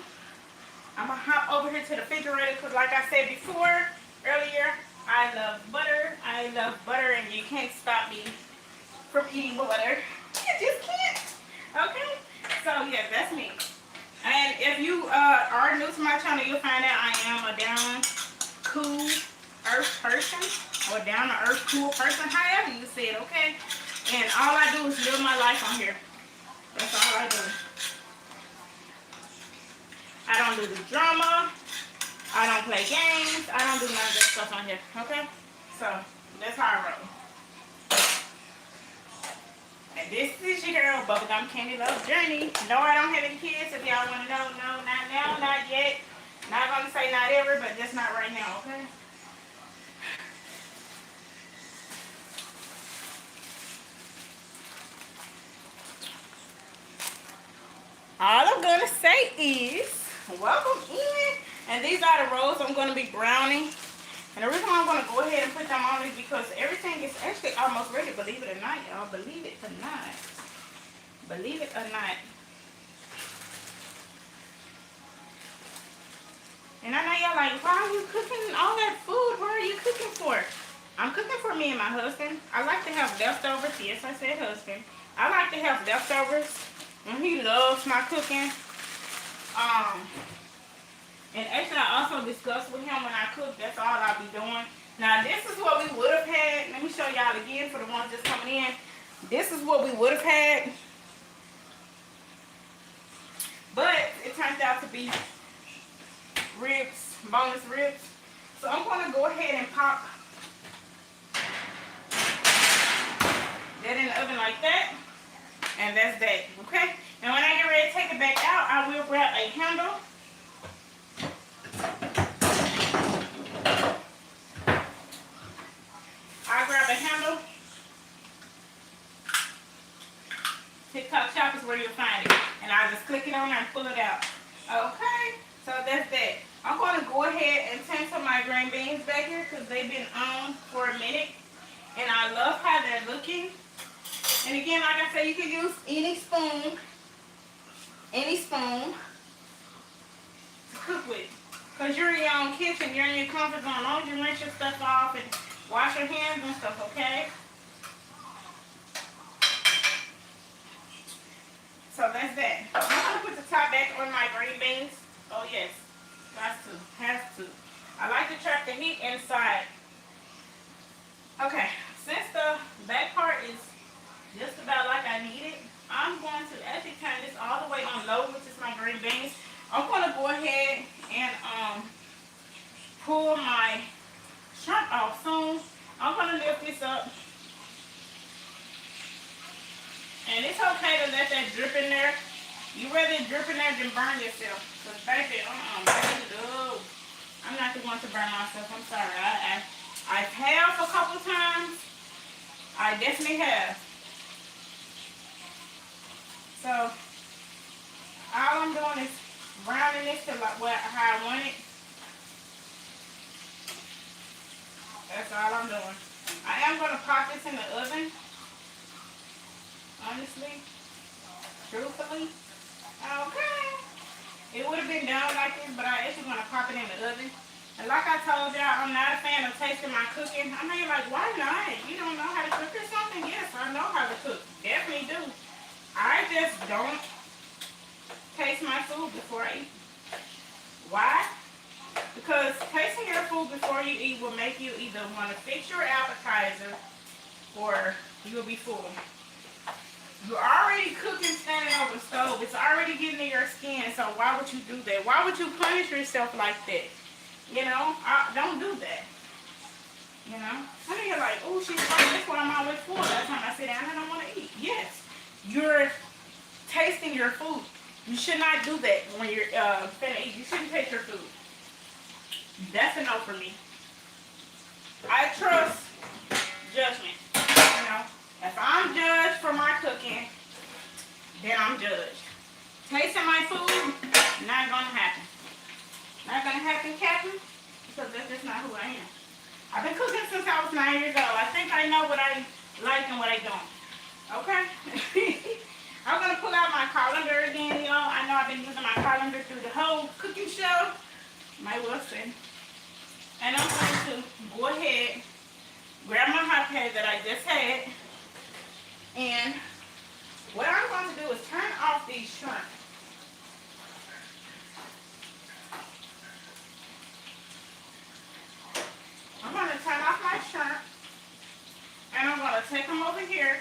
Speaker 1: I'm going to hop over here to the refrigerator because like I said before, earlier, I love butter. I love butter and you can't stop me from eating butter. You just can't. Okay? So yeah, that's me. And if you are new to my channel, you'll find out I am a down, cool, earth person. Or down to earth, cool person. However you say it, okay? And all I do is live my life on here. That's all I do. I don't do the drama. I don't play games. I don't do none of that stuff on here. Okay? So, that's how I roll. And this is your girl, Bubblegum Candy Love Journey. No, I don't have any kids. If y'all want to know, no, not now, not yet. Not going to say not ever, but just not right now, okay? All I'm going to say is, welcome in. And these are the rolls I'm going to be browning. And the reason why I'm going to go ahead and put them on is because everything is actually almost ready, believe it or not, y'all. Believe it or not. Believe it or not. And I know y'all like, why are you cooking all that food? What are you cooking for? I'm cooking for me and my husband. I like to have leftovers. Yes, I said husband. I like to have leftovers. And he loves my cooking. And actually, I also discussed with him when I cook, that's all I'll be doing. Now, this is what we would have had. Let me show y'all again for the ones just coming in. This is what we would have had. But it turned out to be ribs, boneless ribs. So I'm going to go ahead and pop that in the oven like that. And that's that, okay? And when I get ready to take it back out, I will grab a handle. I'll grab a handle. TikTok Shop is where you'll find it. And I'll just click it on there and pull it out. Okay? So that's that. I'm going to go ahead and tinsel my green beans back here because they've been on for a minute. And I love how they're looking. And again, like I said, you can use any spoon to cook with. Because you're in your own kitchen, you're in your comfort zone. As long as you rinse your stuff off and wash your hands and stuff, okay? So that's that. I'm going to put the top back on my green beans. Oh yes, has to. I like to trap the heat inside. Okay, since the back part is just about like I need it, I'm going to actually turn this all the way on on low, which is my green beans. I'm gonna go ahead and pull my shrimp off soon. I'm gonna lift this up. And it's okay to let that drip in there. You rather drip in there than burn yourself. Because baby, baby, no. I'm not the one to burn myself. I'm sorry. I have a couple times. I definitely have. So, all I'm doing is browning this to like how I want it. That's all I'm doing. I am going to pop this in the oven. Honestly. Truthfully. Okay. It would have been done like this, but I actually want to pop it in the oven. And like I told y'all, I'm not a fan of tasting my cooking. I mean, like, why not? You don't know how to cook or something? Yes, I know how to cook. Definitely do. I just don't taste my food before I eat. Why? Because tasting your food before you eat will make you either want to fix your appetizer or you'll be full. You're already cooking standing over the stove. It's already getting in your skin, so why would you do that? Why would you punish yourself like that? You know, don't do that. You know? I mean, you're like, oh, she's fine. That's why I'm always full. That's when I sit down and I don't want to eat. Yes, you're tasting your food. You should not do that when you're finna eat. You shouldn't taste your food. That's a no for me. I trust judgment. You know, if I'm judged for my cooking, then I'm judged. Tasting my food, not gonna happen. Not gonna happen, Captain, because that's just not who I am. I've been cooking since I was 9 years old. I think I know what I like and what I don't. Okay? I'm gonna pull out my colander again, y'all. I know I've been using my colander through the whole cooking show. Might well say. And I'm going to go ahead, grab my hot pad that I just had, and what I'm going to do is turn off these shrimp. I'm going to turn off my shrimp, and I'm going to take them over here.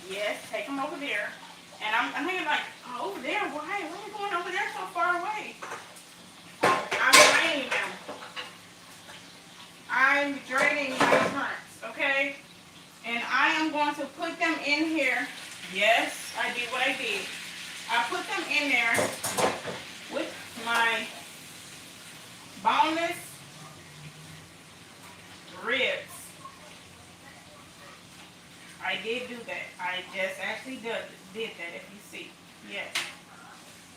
Speaker 1: Yes, take them over there. And I'm thinking like, oh, over there, why? Why are you going over there so far away? I'm draining them. I'm draining my shrimps, okay? And I am going to put them in here. Yes, I did what I did. I put them in there with my boneless ribs. I did do that. I just actually did that, if you see. Yes.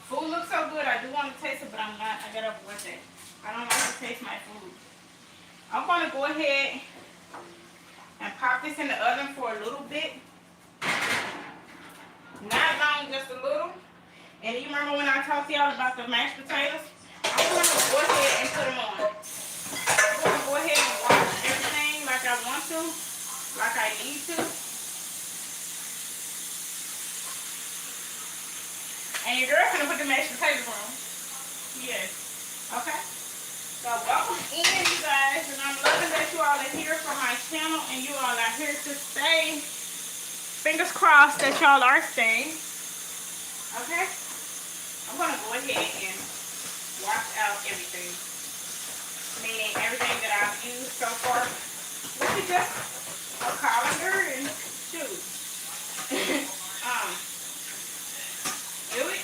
Speaker 1: Food looks so good. I do want to taste it, but I'm not. I got up with it. I don't like to taste my food. I'm going to go ahead and pop this in the oven for a little bit. Not long, just a little. And you remember when I talked to y'all about the mashed potatoes? I'm going to go ahead and put them on. I'm going to go ahead and wash everything like I want to, like I need to. And your girl's gonna put the mashed potatoes on. Yes. Okay. So welcome in, you guys, and I'm loving that you all are here from my channel and you all are here to stay. Fingers crossed that y'all are staying. Okay. I'm gonna go ahead and wash out everything. Meaning everything that I've used so far. Which is just a colander and shoes. Do it,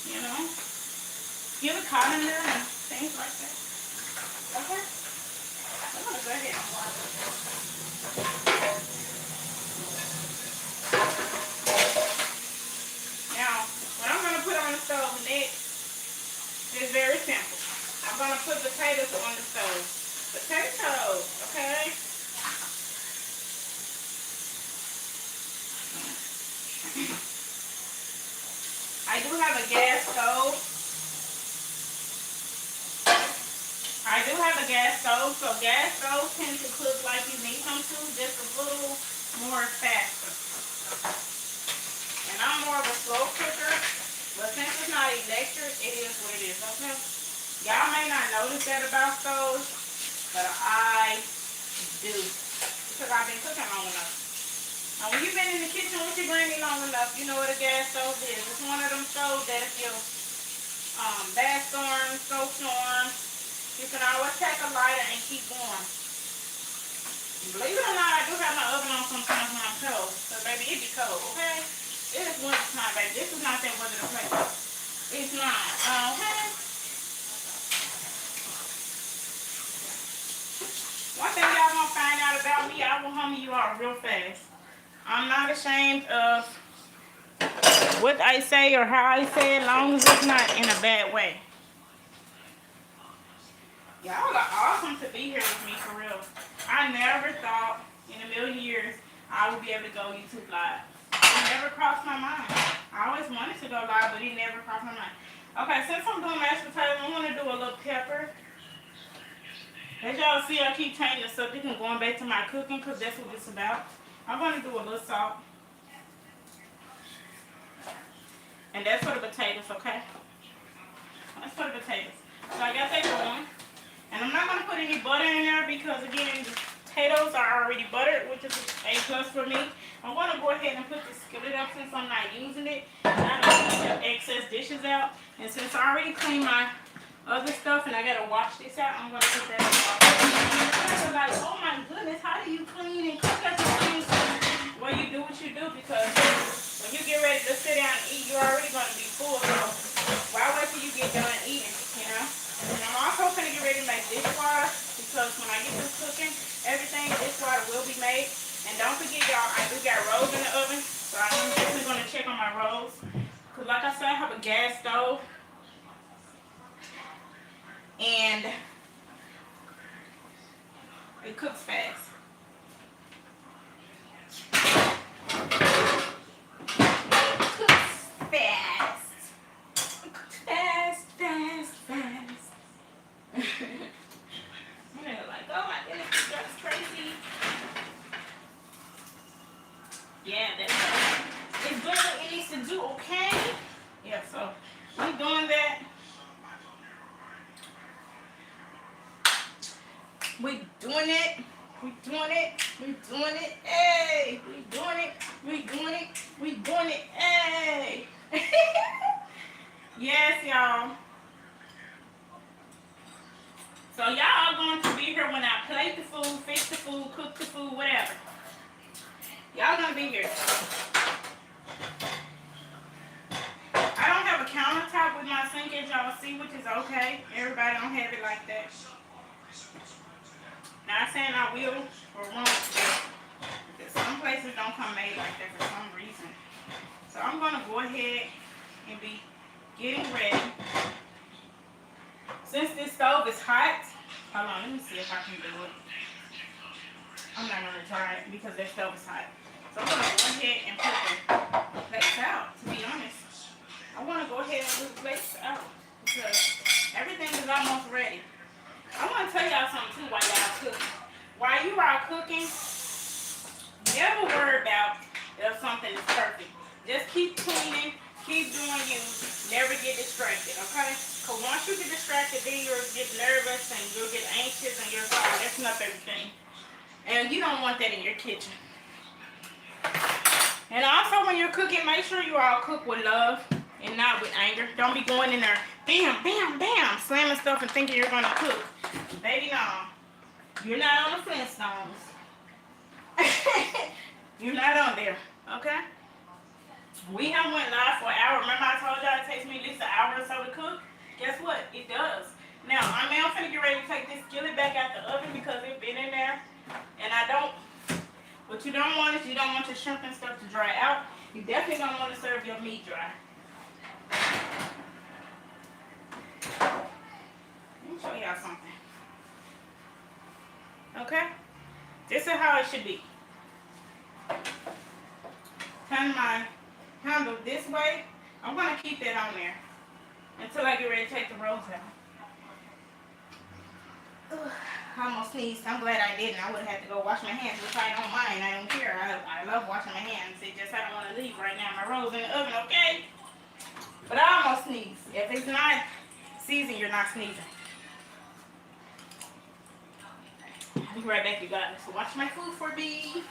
Speaker 1: you know, give a colander and things like that. Okay, I'm gonna go ahead and wash it. Now, what I'm gonna put on the stove next is very simple. I'm gonna put potatoes on the stove. Potatoes, okay? I do have a gas stove. So gas stoves tend to cook like you need them to, just a little more faster. And I'm more of a slow cooker, but since it's not electric, it is what it is, okay? Y'all may not notice that about stoves, but I do, because I've been cooking long enough. Now, when you've been in the kitchen with your granny long enough, you know what a gas stove is. It's one of them stoves that if your bath storm, stove storm, you can always take a lighter and keep warm. Believe it or not, I do have my oven on sometimes when I'm cold. So, baby, it be cold, okay? It is winter time, baby. This is not that weather to play with. It's not, okay? One thing y'all gonna find out about me, I will humble you all real fast. I'm not ashamed of what I say or how I say it, as long as it's not in a bad way. Y'all are awesome to be here with me, for real. I never thought in a million years I would be able to go YouTube Live. It never crossed my mind. I always wanted to go live, but it never crossed my mind. Okay, since I'm doing mashed potatoes, I'm going to do a little pepper. As y'all see, I keep changing the subject and going back to my cooking because that's what it's about. I'm going to do a little salt. And that's for the potatoes, okay? That's for the potatoes. So I got that going. And I'm not going to put any butter in there because, again, the potatoes are already buttered, which is a plus for me. I'm going to go ahead and put the skillet up since I'm not using it. I don't have excess dishes out. And since I already cleaned my other stuff and I got to wash this out, I'm going to put that in the water. You're like, oh my goodness, how do you clean and cook at the same time? Well, you do what you do because when you get ready to sit down and eat, you're already going to be full. So why wait till you get done eating, you know? And I'm also going to get ready to make dishwater because when I get through cooking, everything, dishwater will be made. And don't forget, y'all, I do got rolls in the oven. So I'm definitely going to check on my rolls. Because like I said, I have a gas stove. And it cooks fast. Yeah, that's right. It's doing what it needs to do, okay? Yeah, so we're doing that. We doing it. We doing it. We doing it. Hey, we doing it. We doing it. We doing it. Hey. Yes, y'all. So y'all are going to be here when I plate the food, fix the food, cook the food, whatever. Y'all gonna be here. I don't have a countertop with my sink, as y'all see, which is okay. Everybody don't have it like that. Not saying I will or won't, because some places don't come made like that for some reason. So I'm gonna go ahead and be getting ready. Since this stove is hot, hold on, let me see if I can do it. I'm not gonna try it because that stove is hot. So I'm going to go ahead and put the plates out, to be honest. I want to go ahead and move the plates out because everything is almost ready. I want to tell y'all something too while y'all cooking. While you are cooking, never worry about if something is perfect. Just keep cleaning, keep doing you, never get distracted, okay? Because once you get distracted, then you'll get nervous and you'll get anxious and you're messing up everything. And you don't want that in your kitchen. And also when you're cooking, make sure you all cook with love and not with anger. Don't be going in there, bam, bam, bam, slamming stuff and thinking you're going to cook. Baby, no. You're not on the Flintstones. You're not on there, okay? We have went live for an hour. Remember I told y'all it takes me at least an hour or so to cook? Guess what? It does. Now, I'm finna get ready to take this skillet back out the oven because it's been in there. And I don't... What you don't want is you don't want your shrimp and stuff to dry out. You definitely don't want to serve your meat dry. Let me show y'all something. Okay? This is how it should be. Turn my handle this way. I'm going to keep that on there until I get ready to take the rolls out. Ugh. I almost sneezed. I'm glad I didn't. I would have had to go wash my hands, which I don't mind. I don't care. I love washing my hands. It's just I don't want to leave right now. My rolls in the oven, okay? But I almost sneezed. If it's not seasoned, you're not sneezing. I'll be right back, you guys. So watch my food for me.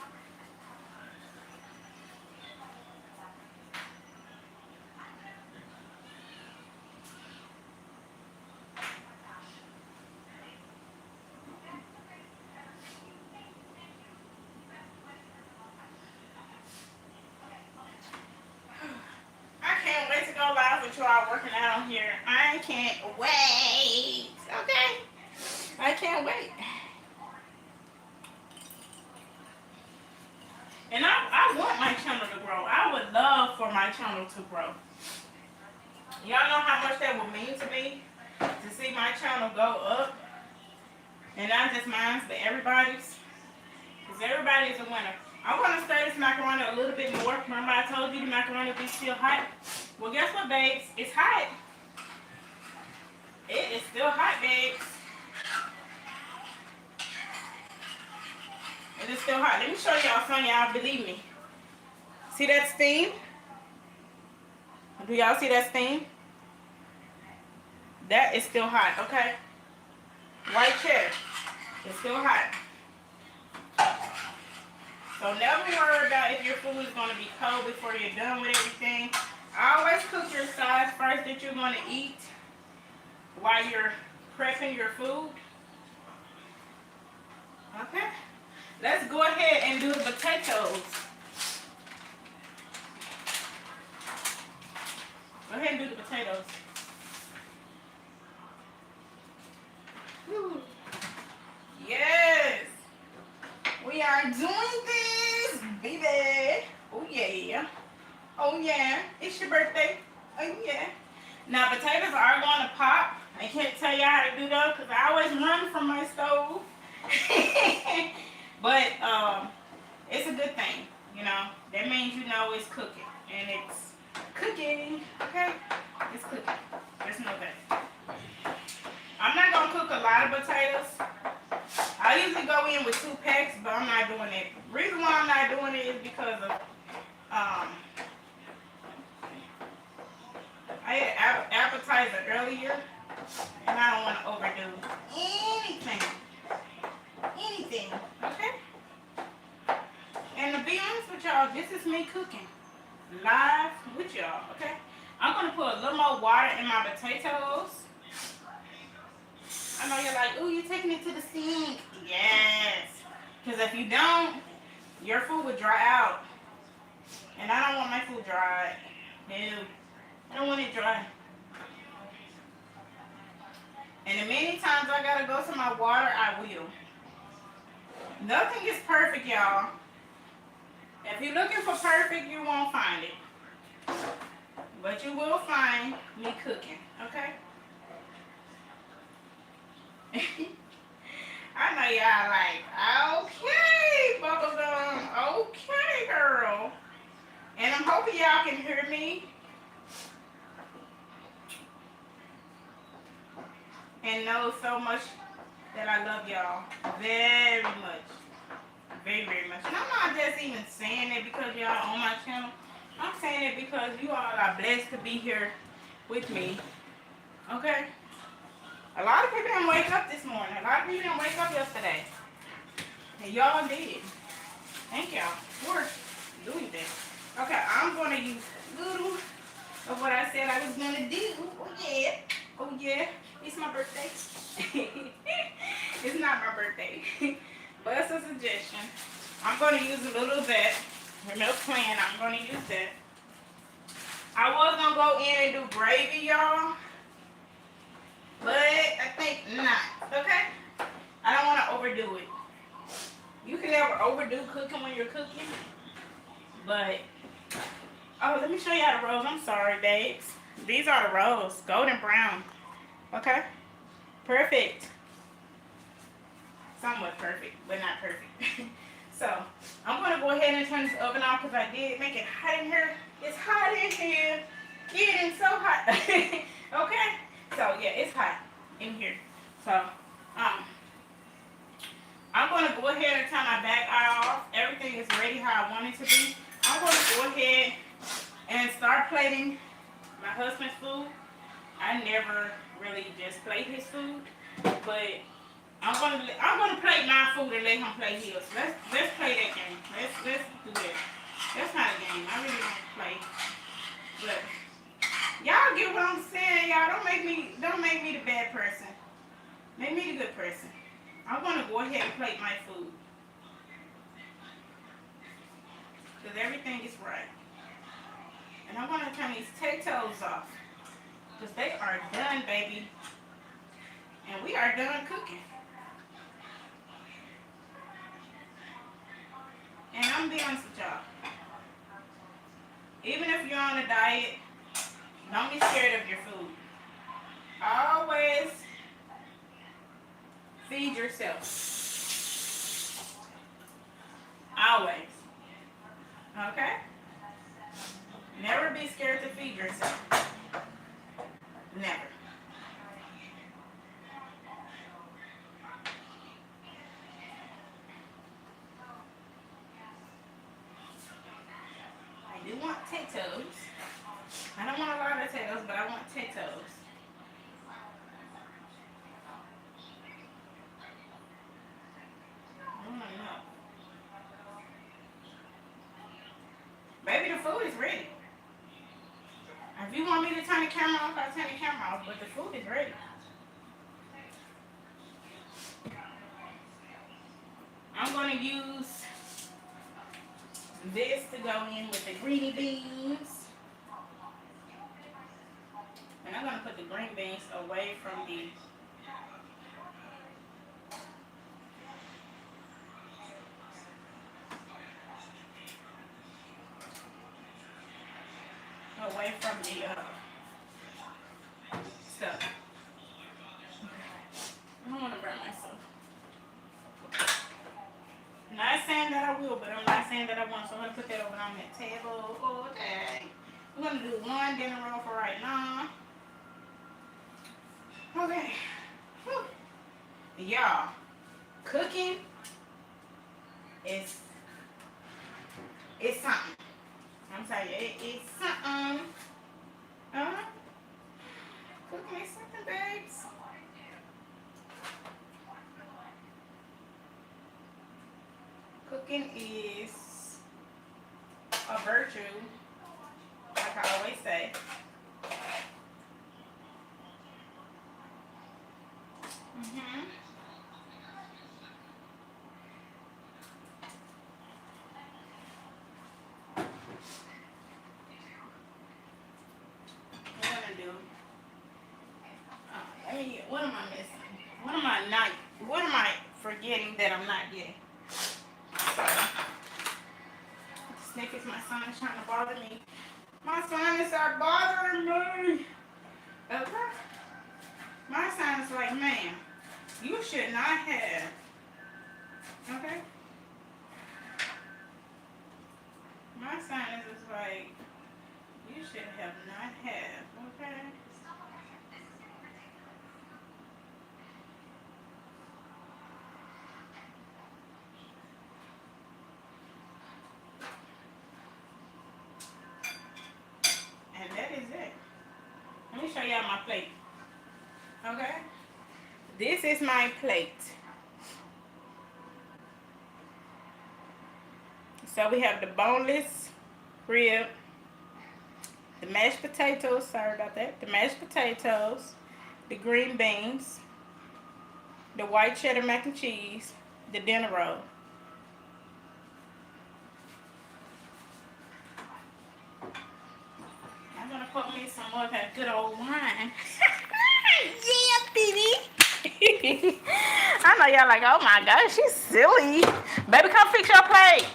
Speaker 1: with y'all working out on here. I can't wait. Okay? I can't wait. And I want my channel to grow. I would love for my channel to grow. Y'all know how much that would mean to me to see my channel go up. And not just mine, but everybody's. Because everybody is a winner. I'm going to stir this macaroni a little bit more. Remember I told you the macaroni will be still hot? Well, guess what, babes? It's hot. It is still hot, babes. It is still hot. Let me show y'all something, y'all believe me. See that steam? Do y'all see that steam? That is still hot, okay? White cheddar. It's still hot. So never worry about if your food is going to be cold before you're done with everything. Always cook your sides first that you're going to eat while you're prepping your food. Okay? Let's go ahead and do the potatoes. Go ahead and do the potatoes. Whew. Yes! We are doing this, baby. Oh, yeah. Oh, yeah. It's your birthday. Oh, yeah. Now, potatoes are going to pop. I can't tell you how to do those because I always run from my stove. But it's a good thing, you know. That means you know it's cooking. And it's cooking, okay? It's cooking. There's no better. I'm not going to cook a lot of potatoes. I usually go in with 2 packs, but I'm not doing it. The reason why I'm not doing it is because of I had appetizer earlier, and I don't want to overdo anything. Anything, okay? And to be honest with y'all, this is me cooking live with y'all, okay? I'm going to put a little more water in my potatoes. I know you're like, ooh, you're taking it to the sink. Yes. Because if you don't, your food will dry out. And I don't want my food dry. No. I don't want it dry. And the many times I got to go to my water, I will. Nothing is perfect, y'all. If you're looking for perfect, you won't find it. But you will find me cooking, okay? I know y'all like, okay, Bubblegum, okay, girl. And I'm hoping y'all can hear me. And know so much that I love y'all very much. Very, very much. And I'm not just even saying it because y'all on my channel. I'm saying it because you all are blessed to be here with me. Okay? A lot of people didn't wake up this morning. A lot of people didn't wake up yesterday. And y'all did. Thank y'all for doing that. Okay, I'm going to use a little of what I said I was going to do. Oh, yeah. Oh, yeah. It's my birthday. It's not my birthday. But it's a suggestion. I'm going to use a little of that. Your milk plan, I'm going to use that. I was going to go in and do gravy, y'all. But I think not. Okay? I don't want to overdo it. You can never overdo cooking when you're cooking. But, oh, let me show you how to roast. I'm sorry, babes. These are the rolls. Golden brown. Okay? Perfect. Somewhat perfect, but not perfect. So, I'm going to go ahead and turn this oven off because I did make it hot in here. It's hot in here. Getting so hot. Okay? So, yeah, it's hot in here. So, I'm going to go ahead and turn my back eye off. Everything is ready how I want it to be. I'm going to go ahead and start plating my husband's food. I never really just plate his food, but I'm gonna plate my food and let him play his. Let's play that game. Let's do that. That's not a game. I really don't play. But y'all get what I'm saying, y'all. Don't make me the bad person. Make me the good person. I'm gonna go ahead and plate my food. Because everything is right. And I'm gonna turn these potatoes off. Because they are done, baby. And we are done cooking. And I'm being honest with y'all. Even if you're on a diet, don't be scared of your food. Always feed yourself. Always. Okay? Never be scared to feed yourself. Never. I do want potatoes. I don't want a lot of potatoes, but I want potatoes. I don't know. Baby, the food is ready. If you want me to turn the camera off, I'll turn the camera off, but the food is ready. I'm going to use this to go in with the greeny beans. And I'm going to put the green beans away from the stuff. I don't want to burn myself. I'm not saying that I will, but I'm not saying that I want. So I'm going to put that over on that table. Okay. We're going to do one dinner roll for right now. Okay. Whew. Y'all, cooking is something. I'm telling you, it's something. Cooking is something, babes. Cooking is a virtue, like I always say. What am I missing? What am I forgetting that I'm not getting? Snickers, my son is trying to bother me. My sinus are bothering me. Okay? My son is like, man, you should not have. Okay? My sinus is like, you should have not have. Okay? And that is it. Let me show y'all my plate. Okay? This is my plate. So we have the boneless rib, the mashed potatoes, sorry about that, the mashed potatoes, the green beans, the white cheddar mac and cheese, the dinner roll. I'm gonna put me some more of that good old wine. Yeah, baby. I know y'all like, oh my gosh, she's silly. Baby, come fix your plate.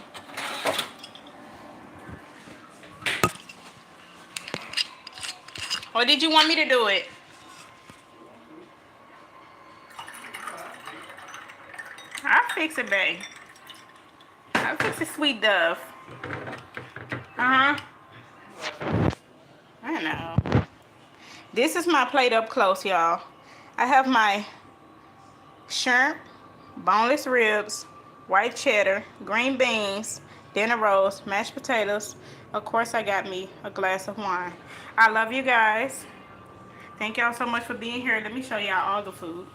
Speaker 1: Or did you want me to do it? I'll fix it, babe. I'll fix it, sweet dove. Uh-huh. I know. This is my plate up close, y'all. I have my shrimp, boneless ribs, white cheddar, green beans, dinner rolls, mashed potatoes. Of course, I got me a glass of wine. I love you guys. Thank y'all so much for being here. Let me show y'all all the food.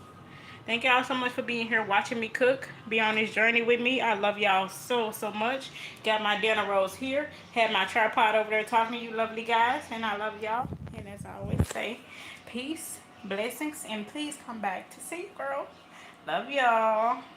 Speaker 1: Thank y'all so much for being here, watching me cook, be on this journey with me. I love y'all so, so much. Got my dinner rolls here. Had my tripod over there talking to you lovely guys. And I love y'all. And as I always say, peace, blessings, and please come back to see you, girl. Love y'all.